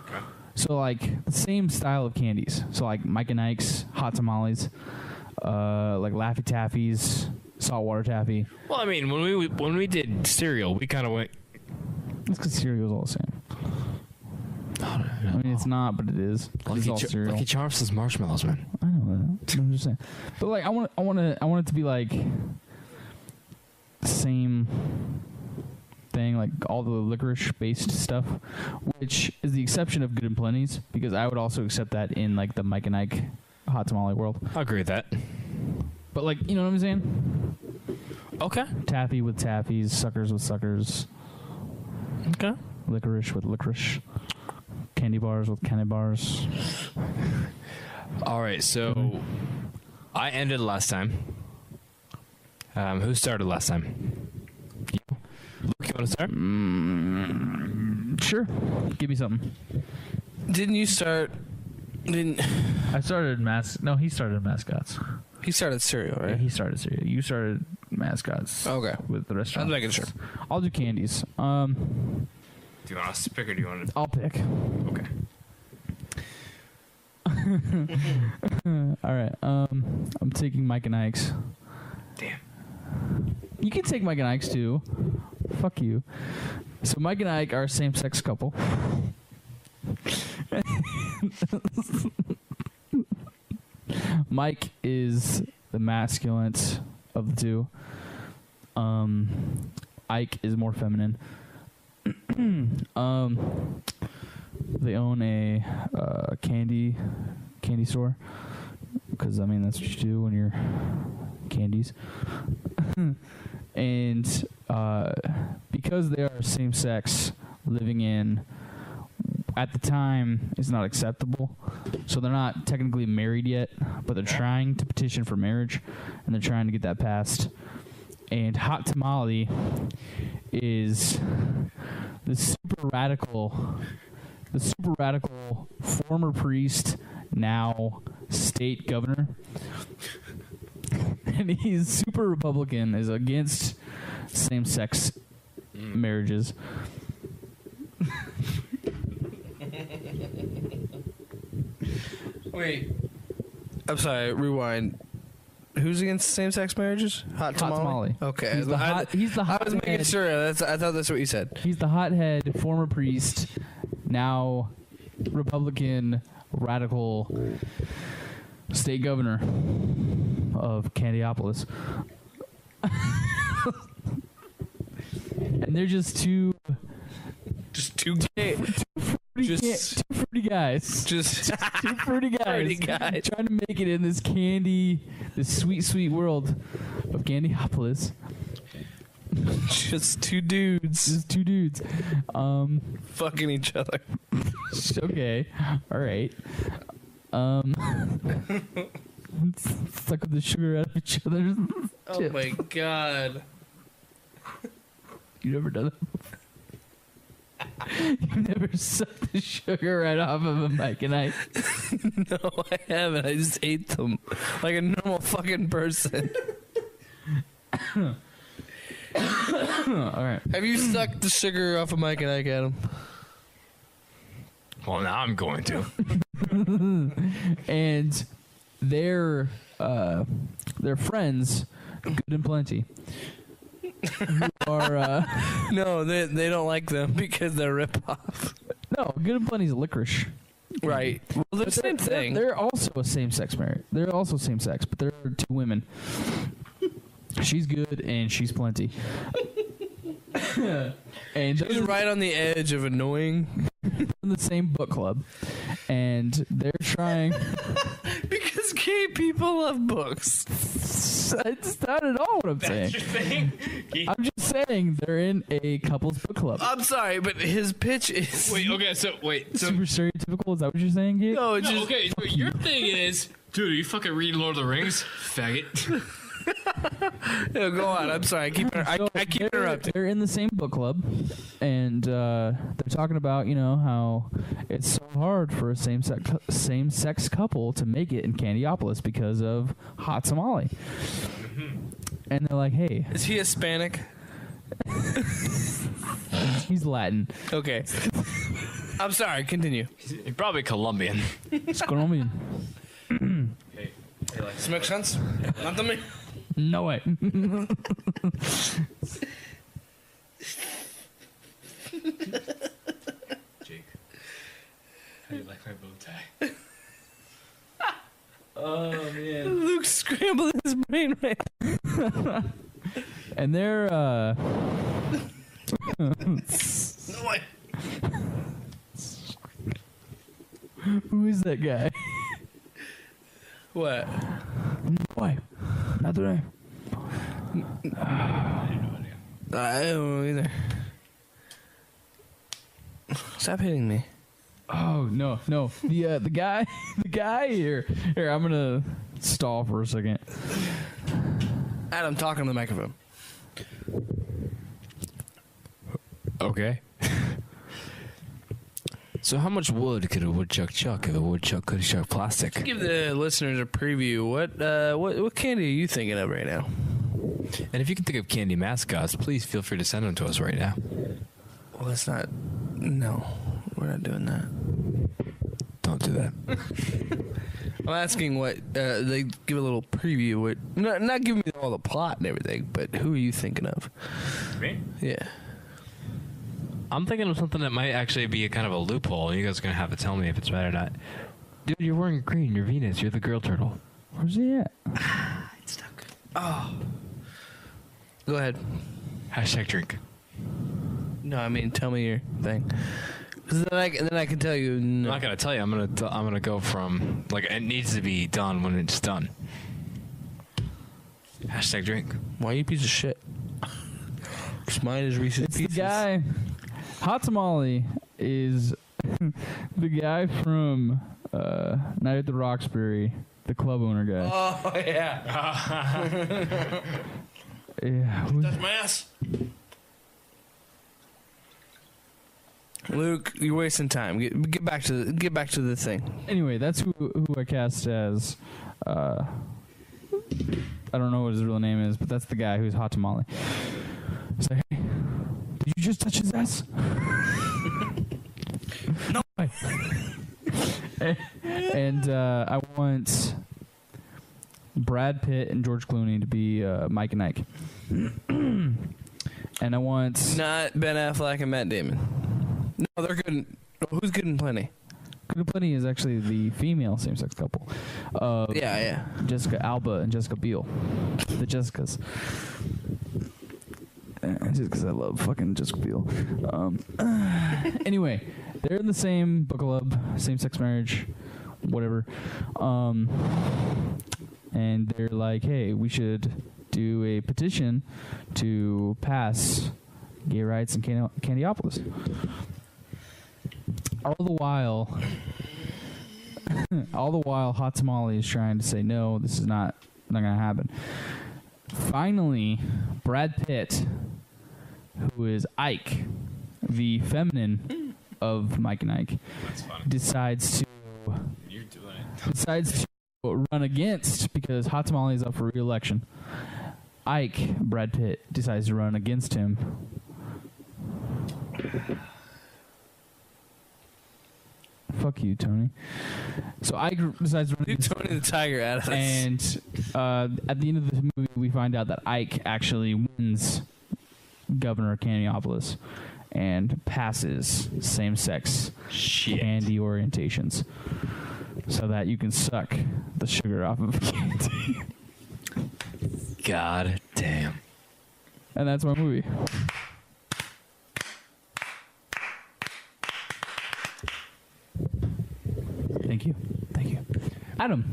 Okay. So like the same style of candies. So like Mike and Ike's, Hot Tamales, like Laffy Taffies, Saltwater Taffy. Well, I mean, when we did cereal, we kind of went. It's because cereal's all the same. I mean, it's not, but it is. It's all cereal. Lucky Charms is marshmallows, man. I know that. I'm just saying. But like, I want it to be like the same thing, like all the licorice-based stuff, which is the exception of Good and Plenty's, because I would also accept that in like the Mike and Ike hot tamale world. I agree with that. But like, you know what I'm saying? Okay. Taffy with taffies, suckers with suckers. Okay. Licorice with licorice. Candy bars with candy bars. All right, so I ended last time. Who started last time? You? Luke, you want to start? Sure. Give me something. Didn't you start? I started No, he started mascots. He started cereal, Yeah, right? he started cereal. You started mascots. Okay. With the restaurant. I was making sure. I'll do candies. Do you want us to pick or do you want to? I'll pick. Okay. All right. I'm taking Mike and Ike's. Damn. You can take Mike and Ike's too. Fuck you. So Mike and Ike are a same-sex couple. Mike is the masculine of the two. Ike is more feminine. They own a candy store, because I mean that's what you do when you're candies. And because they are same sex, living in at the time is not acceptable. So they're not technically married yet, but they're trying to petition for marriage, and they're trying to get that passed. And Hot Tamale is the super radical former priest, now state governor. And he's super Republican, is against same-sex marriages. Wait. I'm sorry, rewind. Who's against same-sex marriages? Hot Tamale? Okay. He's the I was making sure. I thought that's what you said. He's the hothead former priest, now Republican radical state governor of Candyopolis. And they're just two fruity guys. Just two fruity guys trying to make it in this sweet world of Candyopolis. Just two dudes. Fucking each other. Okay. All right. Suck the sugar out of each other's Oh my god. You never done that before? You never sucked the sugar right off of a Mike and Ike. No, I haven't. I just ate them like a normal fucking person. All right. Have you sucked the sugar off of Mike and Ike, Adam? Well, now I'm going to. And they're friends, Good and Plenty. Who are No, they don't like them because they're rip-off. no, Good and Plenty's licorice. Right. Well, they're the same thing. They're also a same-sex marriage. They're also same-sex, but they're two women. She's Good and she's Plenty. And She's right on the edge of annoying. in the same book club, and they're trying. Because gay people love books. That's not at all what I'm saying. I'm just saying they're in a couple's book club. I'm sorry, but his pitch is... Wait, okay, so Super stereotypical. Is that what you're saying, Gabe? No, it's just... okay, so your thing is, dude, are you fucking reading Lord of the Rings, faggot? No, go on. I'm sorry. I keep interrupting. They're in the same book club, and they're talking about how it's so hard for a same-sex couple to make it in Candyopolis because of Hot Tamale. Mm-hmm. And they're like, "Hey, Is he Hispanic? he's Latin. Okay. I'm sorry. Continue. You're probably Colombian. It's Colombian. Does it make sense? Not to me. No way." Jake, how do you like my bow tie? Oh, man. Luke's scrambling his brain right now. And they're No way. who is that guy? What? Why? Not today. I don't know either. Stop hitting me. Oh no. The guy here. Here, I'm gonna stall for a second. Adam, talk on the microphone. Okay. So how much wood could a woodchuck chuck if a woodchuck could chuck plastic? Give the listeners a preview. What candy are you thinking of right now? And if you can think of candy mascots, please feel free to send them to us right now. Well, that's not No, we're not doing that. Don't do that. I'm asking what they give a little preview. What not giving me all the plot and everything, but who are you thinking of? Me? Yeah. I'm thinking of something that might actually be a kind of a loophole. You guys are gonna have to tell me if it's right or not. Dude, you're wearing green. You're Venus. You're the girl turtle. Where's he at? It's stuck. Oh. Go ahead. Hashtag drink. No, I mean, tell me your thing. 'Cause then I can tell you. I'm No. not gonna tell you. I'm gonna go from like it needs to be done when it's done. Hashtag drink. Why are you a piece of shit? 'Cause mine is Reese's It's Pieces. the guy. Hot Tamale is the guy from Night at the Roxbury, the club owner guy. Oh yeah. Yeah. That's my ass. Luke, you're wasting time. Get back to the thing. Anyway, that's who I cast as. I don't know what his real name is, but that's the guy who's Hot Tamale. It's like, hey, did you just touch his ass? No. And I want Brad Pitt and George Clooney to be Mike and Ike. And I want Not Ben Affleck and Matt Damon. No, they're good. Who's good and plenty? Good and Plenty is actually the female same-sex couple. Yeah. Jessica Alba and Jessica Biel. The Jessicas. Just because I love fucking Jessica Biel. Anyway, they're in the same book club, same-sex marriage, whatever. And they're like, hey, we should do a petition to pass gay rights in Candyopolis. All the while, Hot Tamale is trying to say, no, this is not going to happen. Finally, Brad Pitt, who is Ike, the feminine of Mike and Ike, decides to run against, because Hot Tamale is up for re-election. Ike, Brad Pitt, decides to run against him. Fuck you, Tony. So Ike decides to run Leave against Tony the Tiger out of this. and at the end of the movie, we find out that Ike actually wins governor of Candyopolis and passes same-sex candy orientations so that you can suck the sugar off of candy. God damn. And that's my movie. Thank you. Adam.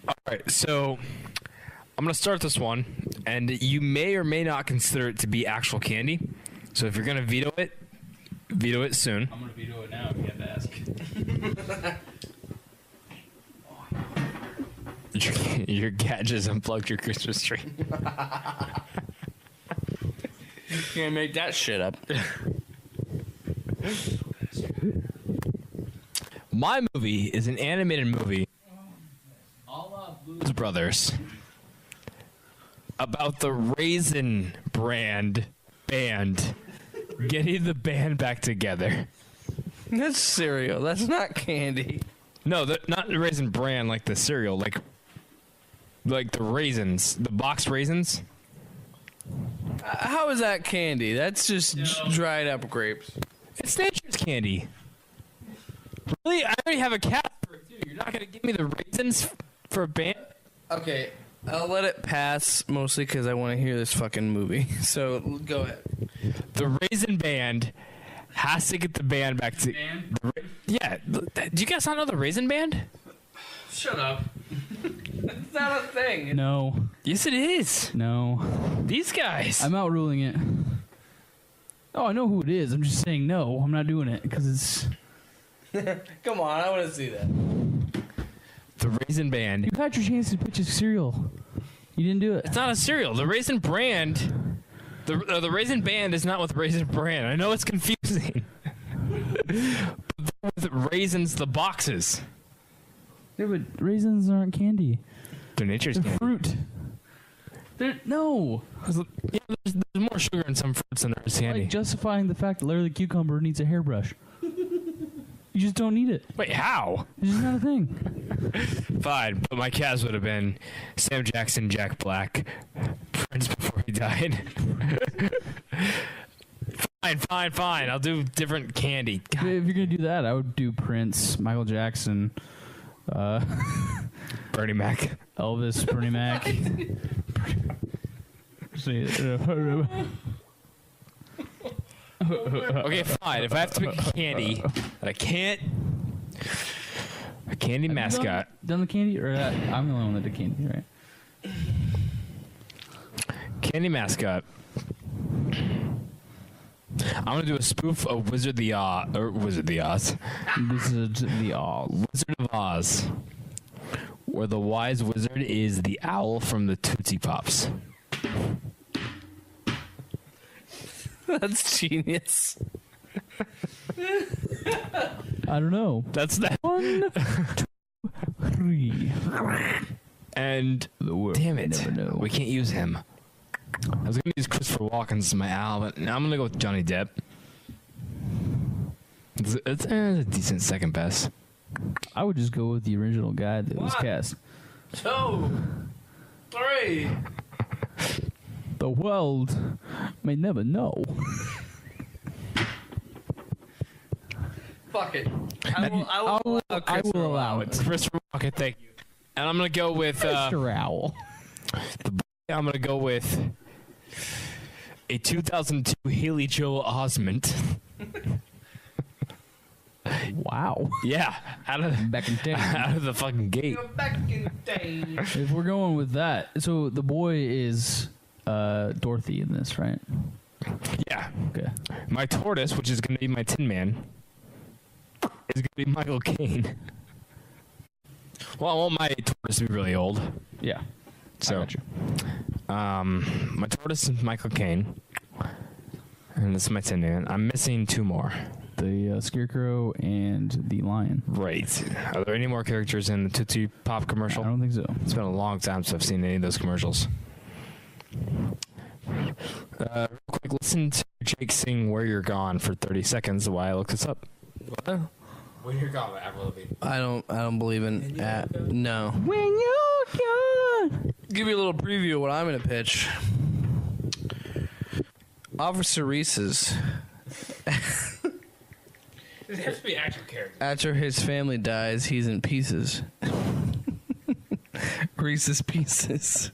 All right, so I'm gonna start this one, and you may or may not consider it to be actual candy. So if you're gonna veto it soon. I'm going to veto it now if you have to ask. Your cat just unplugged your Christmas tree. You can't make that shit up. My movie is an animated movie. Blues Brothers. About the Raisin band getting the band back together. That's cereal. That's not candy. No, not the Raisin brand like the cereal, like the raisins, the boxed raisins. How is that candy? That's just dried up grapes. It's nature's candy. Really? I already have a cat for it too. You're not gonna give me the raisins for a band? Okay, I'll let it pass mostly because I want to hear this fucking movie. So go ahead. The Raisin Band has to get the band back to. Yeah. Do you guys not know the Raisin Band? Shut up. It's not a thing. No. Yes, it is. No. These guys. I'm outruling it. Oh, I know who it is. I'm just saying no. I'm not doing it because it's... Come on, I want to see that. The Raisin Band. You had your chance to pitch a cereal. You didn't do it. It's not a cereal. The Raisin Brand. The Raisin Band is not with Raisin Brand. I know it's confusing. But with raisins, the boxes. Yeah, but raisins aren't candy. They're nature's They're candy. fruit. No. Yeah, there's more sugar in some fruits than there is candy. Like justifying the fact that Larry the Cucumber needs a hairbrush. You just don't need it. Wait, how? It's just not a thing. Fine, but my cast would have been Sam Jackson, Jack Black, Prince before he died. Fine. I'll do different candy. God. If you're gonna do that, I would do Prince, Michael Jackson, Bernie Mac. Elvis, Bernie Mac. Okay, fine. If I have to pick a candy that I can't, a candy mascot. Done the candy, or I'm the only one that did candy, right? Candy mascot. I'm gonna do a spoof of Wizard of the Oz. Wizard the Oz. Wizard of Oz, where the wise wizard is the owl from the Tootsie Pops. That's genius. I don't know. That's that. 1, 2, 3. And The world damn it, never know. we can't use him. I was gonna use Christopher Walken as my owl, but now I'm gonna go with Johnny Depp. It's a decent second best. I would just go with the original guy that was cast. 2, 3. The world may never know. Fuck it. I will allow it. Christopher Walken, thank you. And I'm gonna go with Mr. Owl. I'm gonna go with a 2002 Haley Joel Osment. Wow. Yeah, Back in day. out of the fucking gate. Back in days. If we're going with that, so the boy is Dorothy in this, right? Yeah. Okay. My tortoise, which is gonna be my Tin Man, is gonna be Michael Caine. Well, I want my tortoise to be really old. Yeah. So, I got you. my tortoise is Michael Caine, and this is my Tin Man. I'm missing 2 more. The Scarecrow and the Lion. Right. Are there any more characters in the Tootsie Pop commercial? I don't think so. It's been a long time since I've seen any of those commercials. Real quick, listen to Jake sing "Where You're Gone" for 30 seconds while I look this up. What? Where You're Gone, Avril Lavigne. I don't believe in no. When you're gone. Give you a little preview of what I'm gonna pitch. Officer Reese's. It has to be actual character. After his family dies, he's in pieces. Reese's Pieces.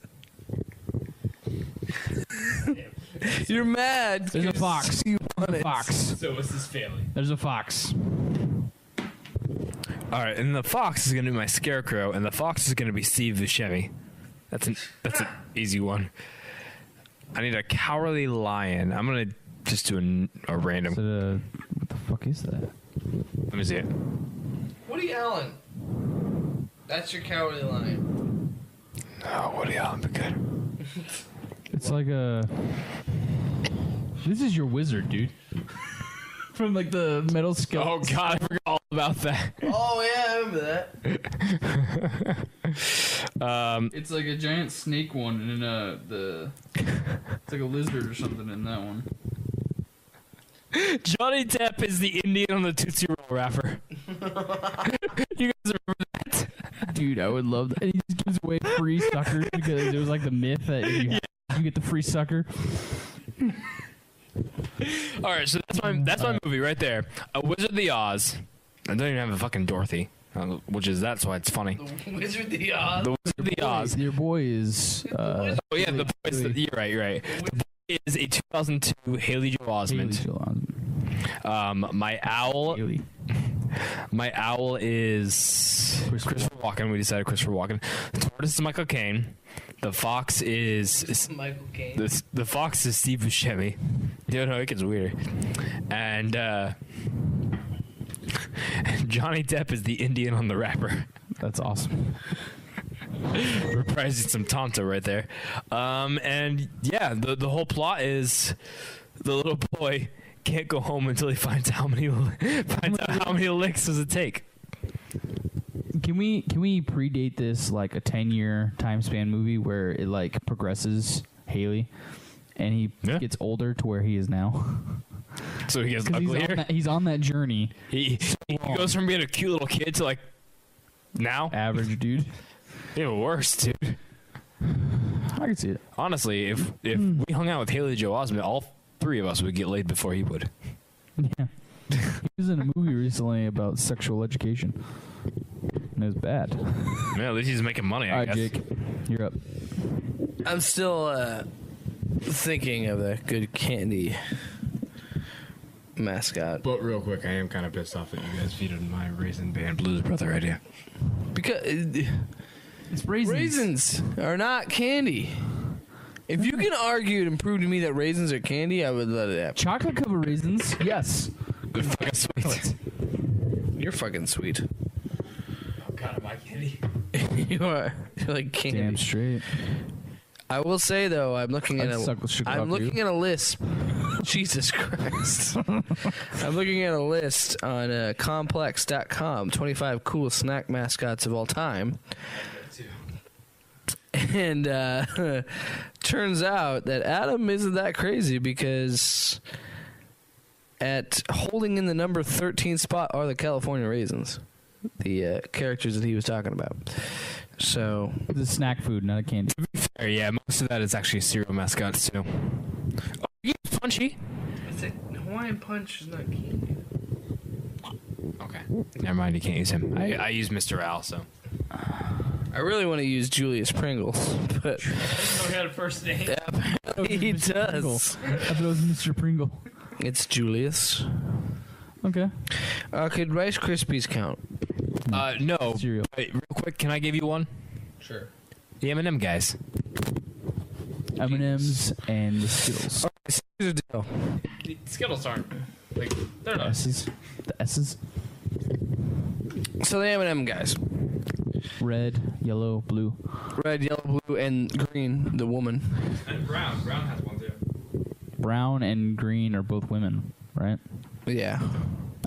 You're mad. There's a fox. You want There's a it. fox. So is his family. There's a fox. All right, and the fox is going to be my Scarecrow, and the fox is going to be Steve Buscemi. That's an easy one. I need a Cowardly Lion. I'm going to just do a random. Is it what the fuck is that? Let me see it. Woody Allen. That's your Cowardly Lion. Oh, Woody Allen, but good. It's like a. This is your wizard, dude. From like the metal skeleton. Oh God, I forgot all about that. Oh yeah, I remember that. It's like a giant snake one, and it's like a lizard or something in that one. Johnny Depp is the Indian on the Tootsie Roll wrapper. You guys remember that? Dude, I would love that. And he just gives away free suckers because it was like the myth that if you get the free sucker. All right, so that's my movie right there. A Wizard of the Oz. I don't even have a fucking Dorothy, that's why it's funny. The Wizard of the Oz. The Wizard of the Oz. Your boy is. Oh yeah, the boy. You're right. You're right. The boy is a 2002 Haley Joel Osment. Haley Joel Osment. My owl. Haley. My owl is Christopher Walken. We decided Christopher Walken. The tortoise is Michael Caine. The fox is Michael Caine. The fox is Steve Buscemi. You know, it gets weirder. And Johnny Depp is the Indian on the wrapper. That's awesome. Reprising some Tonto right there. And yeah, the whole plot is the little boy can't go home until he finds out how many licks does it take. Can we predate this like a 10-year time span movie where it like progresses Haley, and he gets older to where he is now? So he gets uglier. He's on that journey. He goes from being a cute little kid to like now average dude. Even worse, dude. I can see it. Honestly, if we hung out with Haley Joel Osment, all three of us would get laid before he would. Yeah. He was in a movie recently about sexual education. And it was bad. Man, at least he's making money, I guess. Jake, you're up. I'm still thinking of a good candy mascot. But real quick, I am kind of pissed off that you guys vetoed my Raisin Band Blues Brother idea. Because it's raisins. Raisins are not candy. If you can argue and prove to me that raisins are candy, I would let it happen. Chocolate covered raisins, yes. They're fucking sweet. You're fucking sweet. Oh god, am I candy? You are. You're like candy. Damn straight. I will say though, I'm looking at looking at a list. Jesus Christ! I'm looking at a list on complex.com. 25 coolest snack mascots of all time. And turns out that Adam isn't that crazy because at holding in the number 13 spot are the California Raisins, the characters that he was talking about. So it's a snack food, not a candy. To be fair, yeah, most of that is actually cereal mascots too. Oh, you use Punchy. I said Hawaiian Punch is not candy. Okay, never mind. You can't use him. I use Mr. Al, so. I really want to use Julius Pringles, but He had a first name. he does. I thought it was Mr. Pringle. It's Julius. Okay. Could Rice Krispies count? No. Cereal. Wait, real quick, can I give you one? Sure. The M&M guys. M&Ms and the Skittles. All right, so here's the deal. The Skittles aren't. Like, they're The S's. The S's. So the M&M guys. Red, yellow, blue. Red, yellow, blue, and green, the woman. And Brown. Brown has one too. Brown and green are both women, right? Yeah.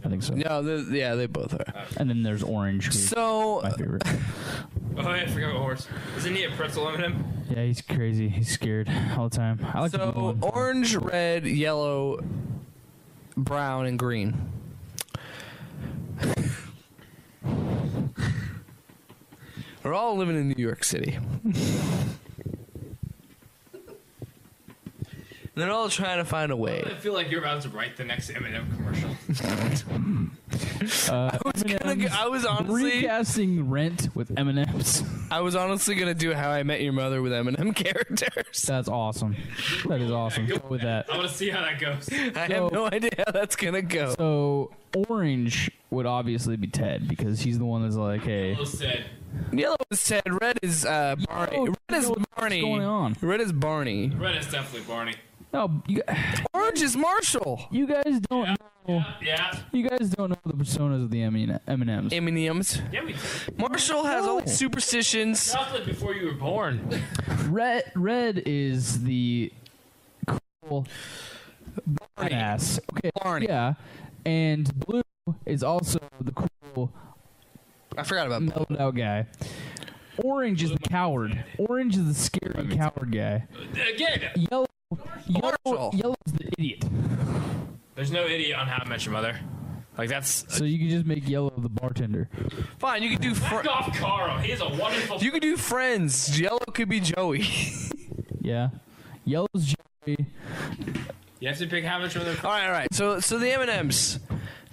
I think so. No, they both are. And then there's orange. Who's So, my favorite. Oh, I forgot about horse. Isn't he a pretzel M&M? Yeah, he's crazy. He's scared all the time. I like the blue one. orange, red, yellow, brown, and green. We're all living in New York City. And they're all trying to find a way. I feel like you're about to write the next M&M commercial. I was honestly recasting Rent with M&Ms. I was honestly gonna do How I Met Your Mother with M&M characters. That's awesome. That is awesome. Go with that. I want to see how that goes. I have no idea how that's gonna go. So orange would obviously be Ted because he's the one that's like, hey. Yellow is Ted. Red is Barney. Red is Barney. What's going on? Red is Barney. Red is definitely Barney. No, Orange is Marshall. you guys don't know. Yeah. You guys don't know the personas of the M&Ms. M&Ms. Yeah, we Marshall has all these superstitions. chocolate before you were born. Red is the cool Barney. ass. Okay. Barney. Yeah, and blue is also the cool I forgot about that. mellowed out guy. Orange is the coward. Orange is the scary coward guy. Again, Yellow Marshall. is the idiot. there's no idiot on How I Met Your Mother. Like, that's... So you can just make Yellow the bartender. Fine, you could do Back off Carl. He is a wonderful... you could do Friends. Yellow could be Joey. Yeah. Yellow's Joey. You have to pick How I Met Your Mother. all right. So the M&Ms,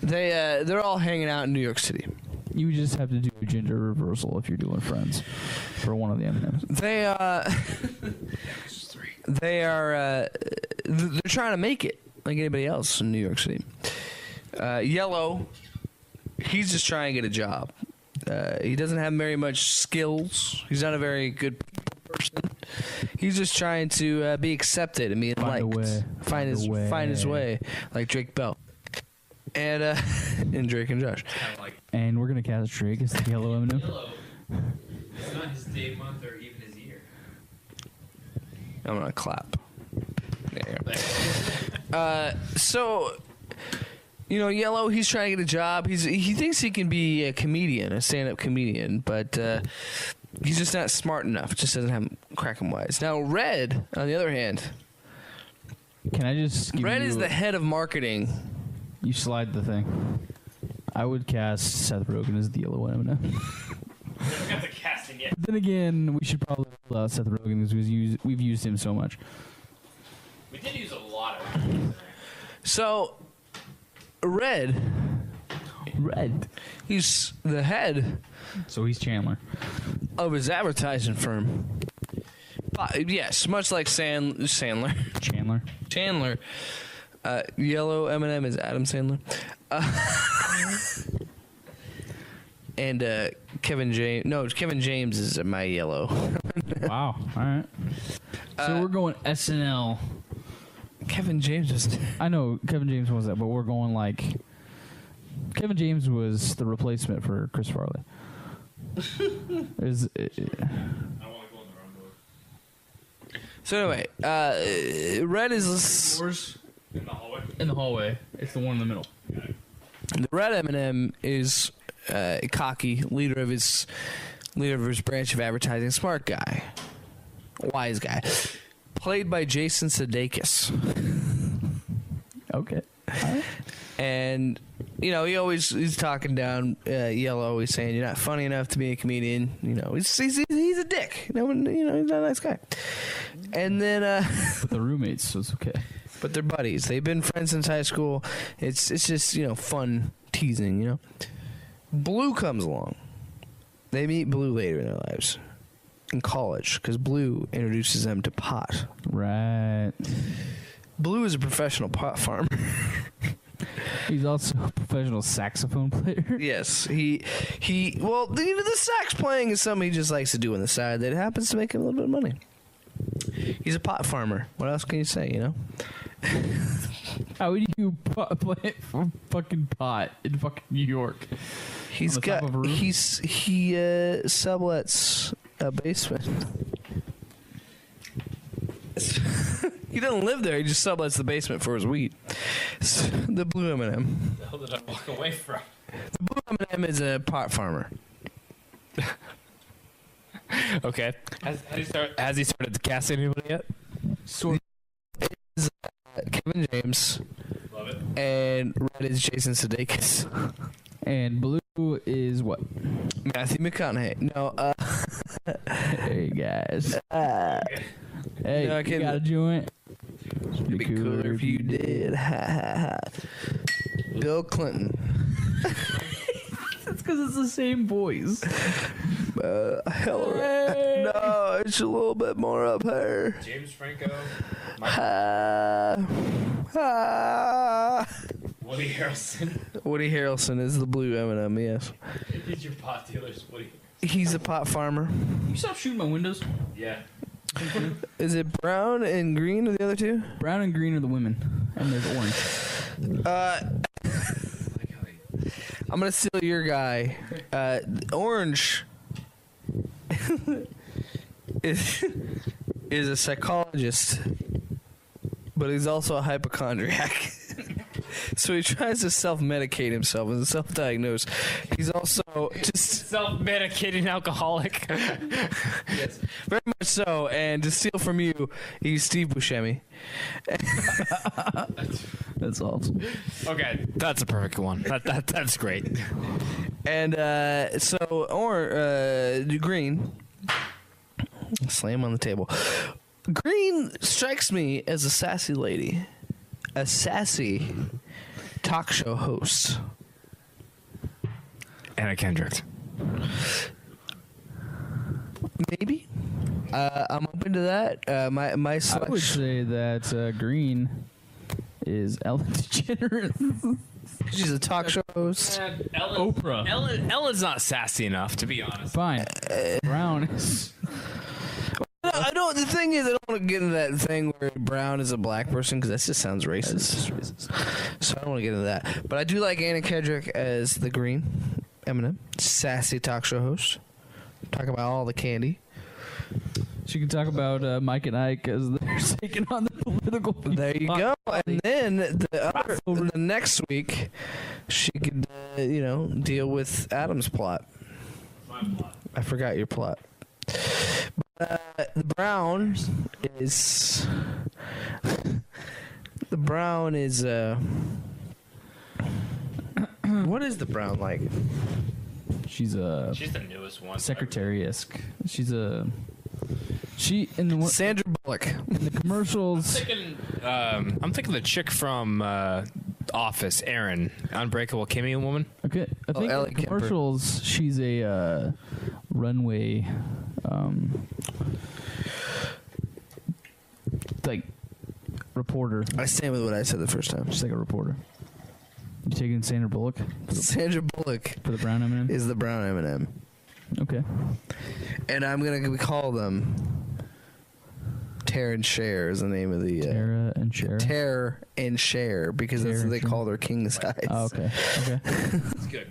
they're all hanging out in New York City. You just have to do a gender reversal if you're doing Friends for one of the M&Ms. They're trying to make it like anybody else in New York City. Yellow, he's just trying to get a job. He doesn't have very much skills. He's not a very good person. He's just trying to be accepted and be liked. Find his way, like Drake Bell. And and Drake and Josh. And we're gonna cast Drake as the yellow M&M. Yellow. It's not his day, month, or even his year. I'm gonna clap. There you go. So Yellow, he's trying to get a job. He thinks he can be a comedian, a stand-up comedian, but he's just not smart enough. Just doesn't have cracking wise. Now, Red, on the other hand, can I just give Red you is the head of marketing. You slide the thing. I would cast Seth Rogen as the yellow M&M. We haven't got the casting yet. But then again, we should probably pull out Seth Rogen because we've used him so much. We did use a lot of it. So, Red, he's the head So he's Chandler. of his advertising firm. Yes, much like Sandler. Chandler. Yellow M&M is Adam Sandler. And Kevin James is my yellow. Wow. All right. So we're going SNL. Kevin James is... I know Kevin James was that, but we're going like... Kevin James was the replacement for Chris Farley. I don't want to go in the wrong book. So anyway, Red is... Yours in the hallway? In the hallway. It's the one in the middle. The Red M&M is cocky, leader of his branch of advertising, smart guy, wise guy, played by Jason Sudeikis. Okay. All right. And he's talking down Yellow. He's saying you're not funny enough to be a comedian. He's a dick. He's not a nice guy. And then But the roommates, so it's okay. but they're buddies. They've been friends since high school. It's just fun teasing. Blue comes along. They meet Blue later in their lives, in college, because Blue introduces them to pot. Right. Blue is a professional pot farmer. He's also a professional saxophone player. Yes, well, the sax playing is something he just likes to do on the side that happens to make him a little bit of money. He's a pot farmer. What else can you say, How would you plant fucking pot in fucking New York? He sublets a basement. He doesn't live there. He just sublets the basement for his weed. The Blue M&M. The hell did I walk away from? The Blue M&M is a pot farmer. Okay. Has he started casting anybody yet? Sort is Kevin James. Love it. And Red is Jason Sudeikis. And Blue is what? Matthew McConaughey. No, Hey guys. Hey, No, I you can't- got a joint? it'd be cooler if you did. Bill Clinton. It's because it's the same voice. Hillary. Hey. No, it's a little bit more up here. James Franco. Woody Harrelson. Woody Harrelson is the Blue M&M, yes. He's your pot dealer's Woody. He's a pot farmer. You stop shooting my windows? Yeah. Is it brown and green or the other two? Brown and green are the women, and there's orange. I'm going to steal your guy. Orange is a psychologist, but he's also a hypochondriac. So he tries to self-medicate himself and self-diagnose. He's also just Self-medicating alcoholic. yes, very much so. And to steal from you, he's Steve Buscemi. That's awesome. Okay, that's a perfect one. That's great. And Green, slam on the table. Green strikes me as a sassy lady, a sassy talk show host. Anna Kendrick. Maybe. I'm open to that. My I would selection. say that Green is Ellen DeGeneres. She's a talk show host. Oprah. Ellen's not sassy enough, to be honest. Fine. Brown is... I don't. The thing is, I don't want to get into that thing where Brown is a black person because that just sounds racist. So I don't want to get into that. But I do like Anna Kendrick as the Green M&M, sassy talk show host. Talk about all the candy. She can talk about Mike and Ike as their taking on the political. There you go. And then the next week, she could, deal with Adam's plot. My plot. I forgot your plot. The brown is. The brown is. What is the brown like? She's the newest one. Secretary-esque. She in the Sandra Bullock. in the commercials. I'm thinking the chick from Office, Erin, Unbreakable Kimmy woman. Okay, I think in Ellie the commercials she's a runway, like reporter. I stand with what I said the first time. She's like a reporter. You taking Sandra Bullock Sandra Bullock for the brown M&M? is the brown M&M. Okay. And I'm going to call them Tara and Cher is the name of the... Tara and Cher? Tara and Cher, because that's what they call their king size. Oh, okay. Okay. That's good.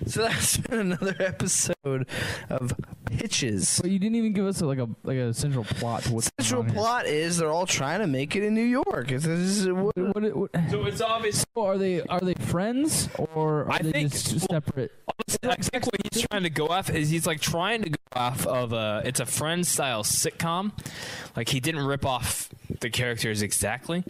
So that's been another episode of Pitches. But you didn't even give us a central plot to what's Central going on plot is they're all trying to make it in New York. here. What, So it's obvious. so are they friends or are I they think- just separate? I think what he's trying to go off is he's like trying to go off of it's a Friends style sitcom. Like he didn't rip off the characters exactly,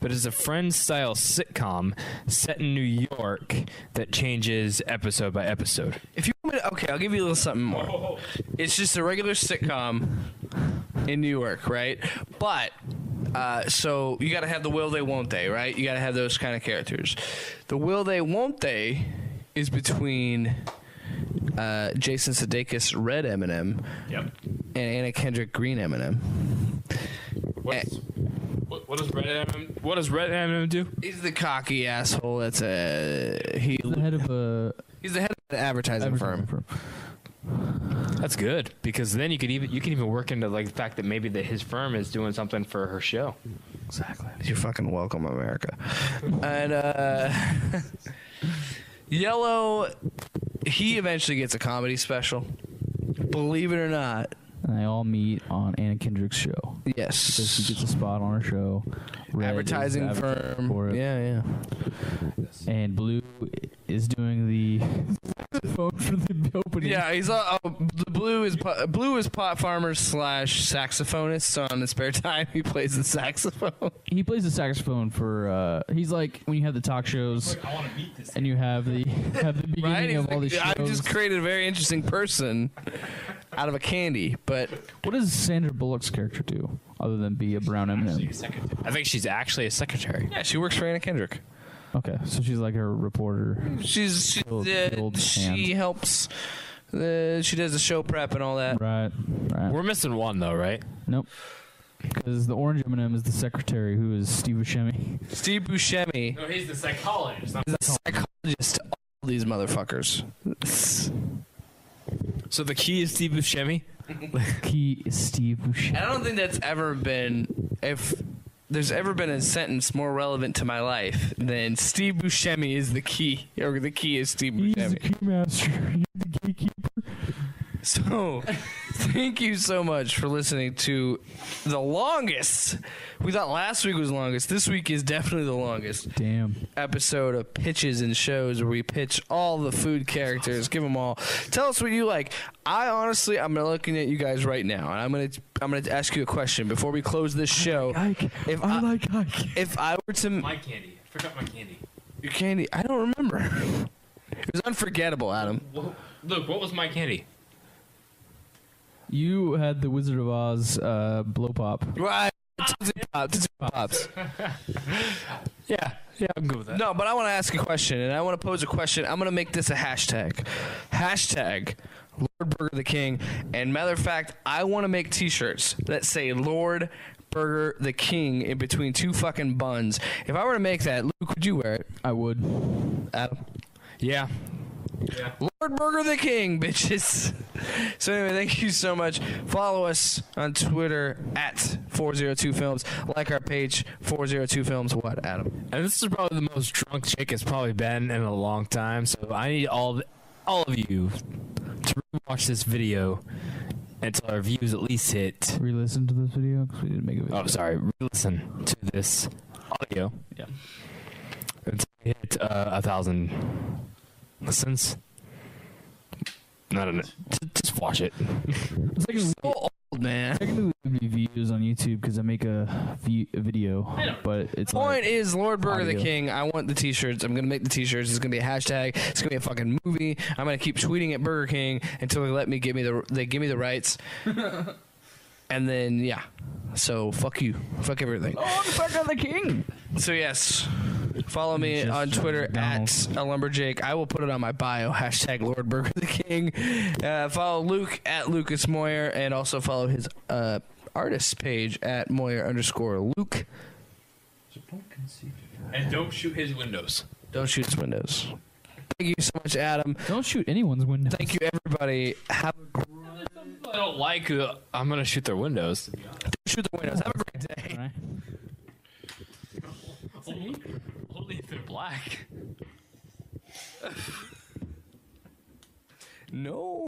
but it's a Friends style sitcom set in New York that changes episode by episode. If you want me to, okay, I'll give you a little something more. It's just a regular sitcom in New York, right? But so you got to have the will they, won't they, right? You got to have those kind of characters. The will they, won't they is between Jason Sudeikis red M&M Yep. and Anna Kendrick green M&M. What does Red M&M? What does Red M&M do? He's the cocky asshole. That's He's the head of he's the head of an advertising firm. That's good because then you can even work into like the fact that maybe his firm is doing something for her show. Exactly. You're fucking welcome, America. And Yellow, he eventually gets a comedy special. Believe it or not. and they all meet on Anna Kendrick's show. Yes. So she gets a spot on her show. Red Advertising is advertising firm. for it. Yeah. And Blue is doing the saxophone for the opening. Yeah, he's the Blue is pot farmer / saxophonist. So on his spare time, he plays the saxophone. He plays the saxophone for. He's like when you have the talk shows, I want to meet this. and you have the beginning Right? of all these shows. I've just created a very interesting person out of a candy. But What does Sandra Bullock's character do other than be a brown M&M? I think she's actually a secretary. yeah, she works for Anna Kendrick. Okay, so she's like a reporter. She helps. She does the show prep and all that. Right. We're missing one though, right? Nope. Because the orange M&M is the secretary, who is Steve Buscemi. Steve Buscemi No, he's the psychologist. is the psychologist to all these motherfuckers. So the key is Steve Buscemi. Key is Steve Buscemi. I don't think that's ever been, if there's ever been a sentence more relevant to my life than Steve Buscemi is the key, or the key is Steve He's the Buscemi. key master. You're the gatekeeper. So, thank you so much for listening to the longest. We thought last week was longest. This week is definitely the longest Damn. episode of Pitches and Shows, where we pitch all the food characters, give them all. Tell us what you like. I'm looking at you guys right now, and I'm gonna ask you a question before we close this show. Ike. I like Ike. If I were to My candy. I forgot my candy. your candy, I don't remember. It was unforgettable, Adam. Look, what was my candy? You had the Wizard of Oz blow pop. Right, Tootsie Pops. Yeah, I'm good with that. No, but I want to ask a question, and I want to pose a question. I'm going to make this a hashtag. Hashtag Lord Burger the King. And matter of fact, I want to make T-shirts that say Lord Burger the King in between two fucking buns. If I were to make that, Luke, would you wear it? I would. Adam? Yeah. Lord Burger the King, bitches. So anyway, thank you so much. Follow us on Twitter at 402films. Like our page, 402films. What, Adam? And this is probably the most drunk Jake has probably been in a long time. So I need all of you to watch this video until our views at least hit. Re-listen to this video because we didn't make a video. Oh, sorry. Re-listen to this audio. Yeah. Until we hit 1,000 listens. I don't know. Just watch it. It's like So old, man. technically it would be views on YouTube because I make a video, but it's Point is, Lord Burger the audio. King. I want the T-shirts. I'm gonna make the T-shirts. It's gonna be a hashtag. It's gonna be a fucking movie. I'm gonna keep tweeting at Burger King until they give me the rights. And then yeah, so fuck you, fuck everything. Oh, the Burger the King. So yes, follow me Just on Twitter McDonald's. at a lumberjake. I will put it on my bio. Hashtag Lord Burger the King. Follow Luke at Lucas Moyer, and also follow his artist page at Moyer_Luke. And don't shoot his windows. Don't shoot his windows. Thank you so much, Adam. Don't shoot anyone's window. Thank you, everybody. Have a I don't like. I'm gonna shoot their windows. shoot the windows. Have a great day. Right. Only if they're black. No.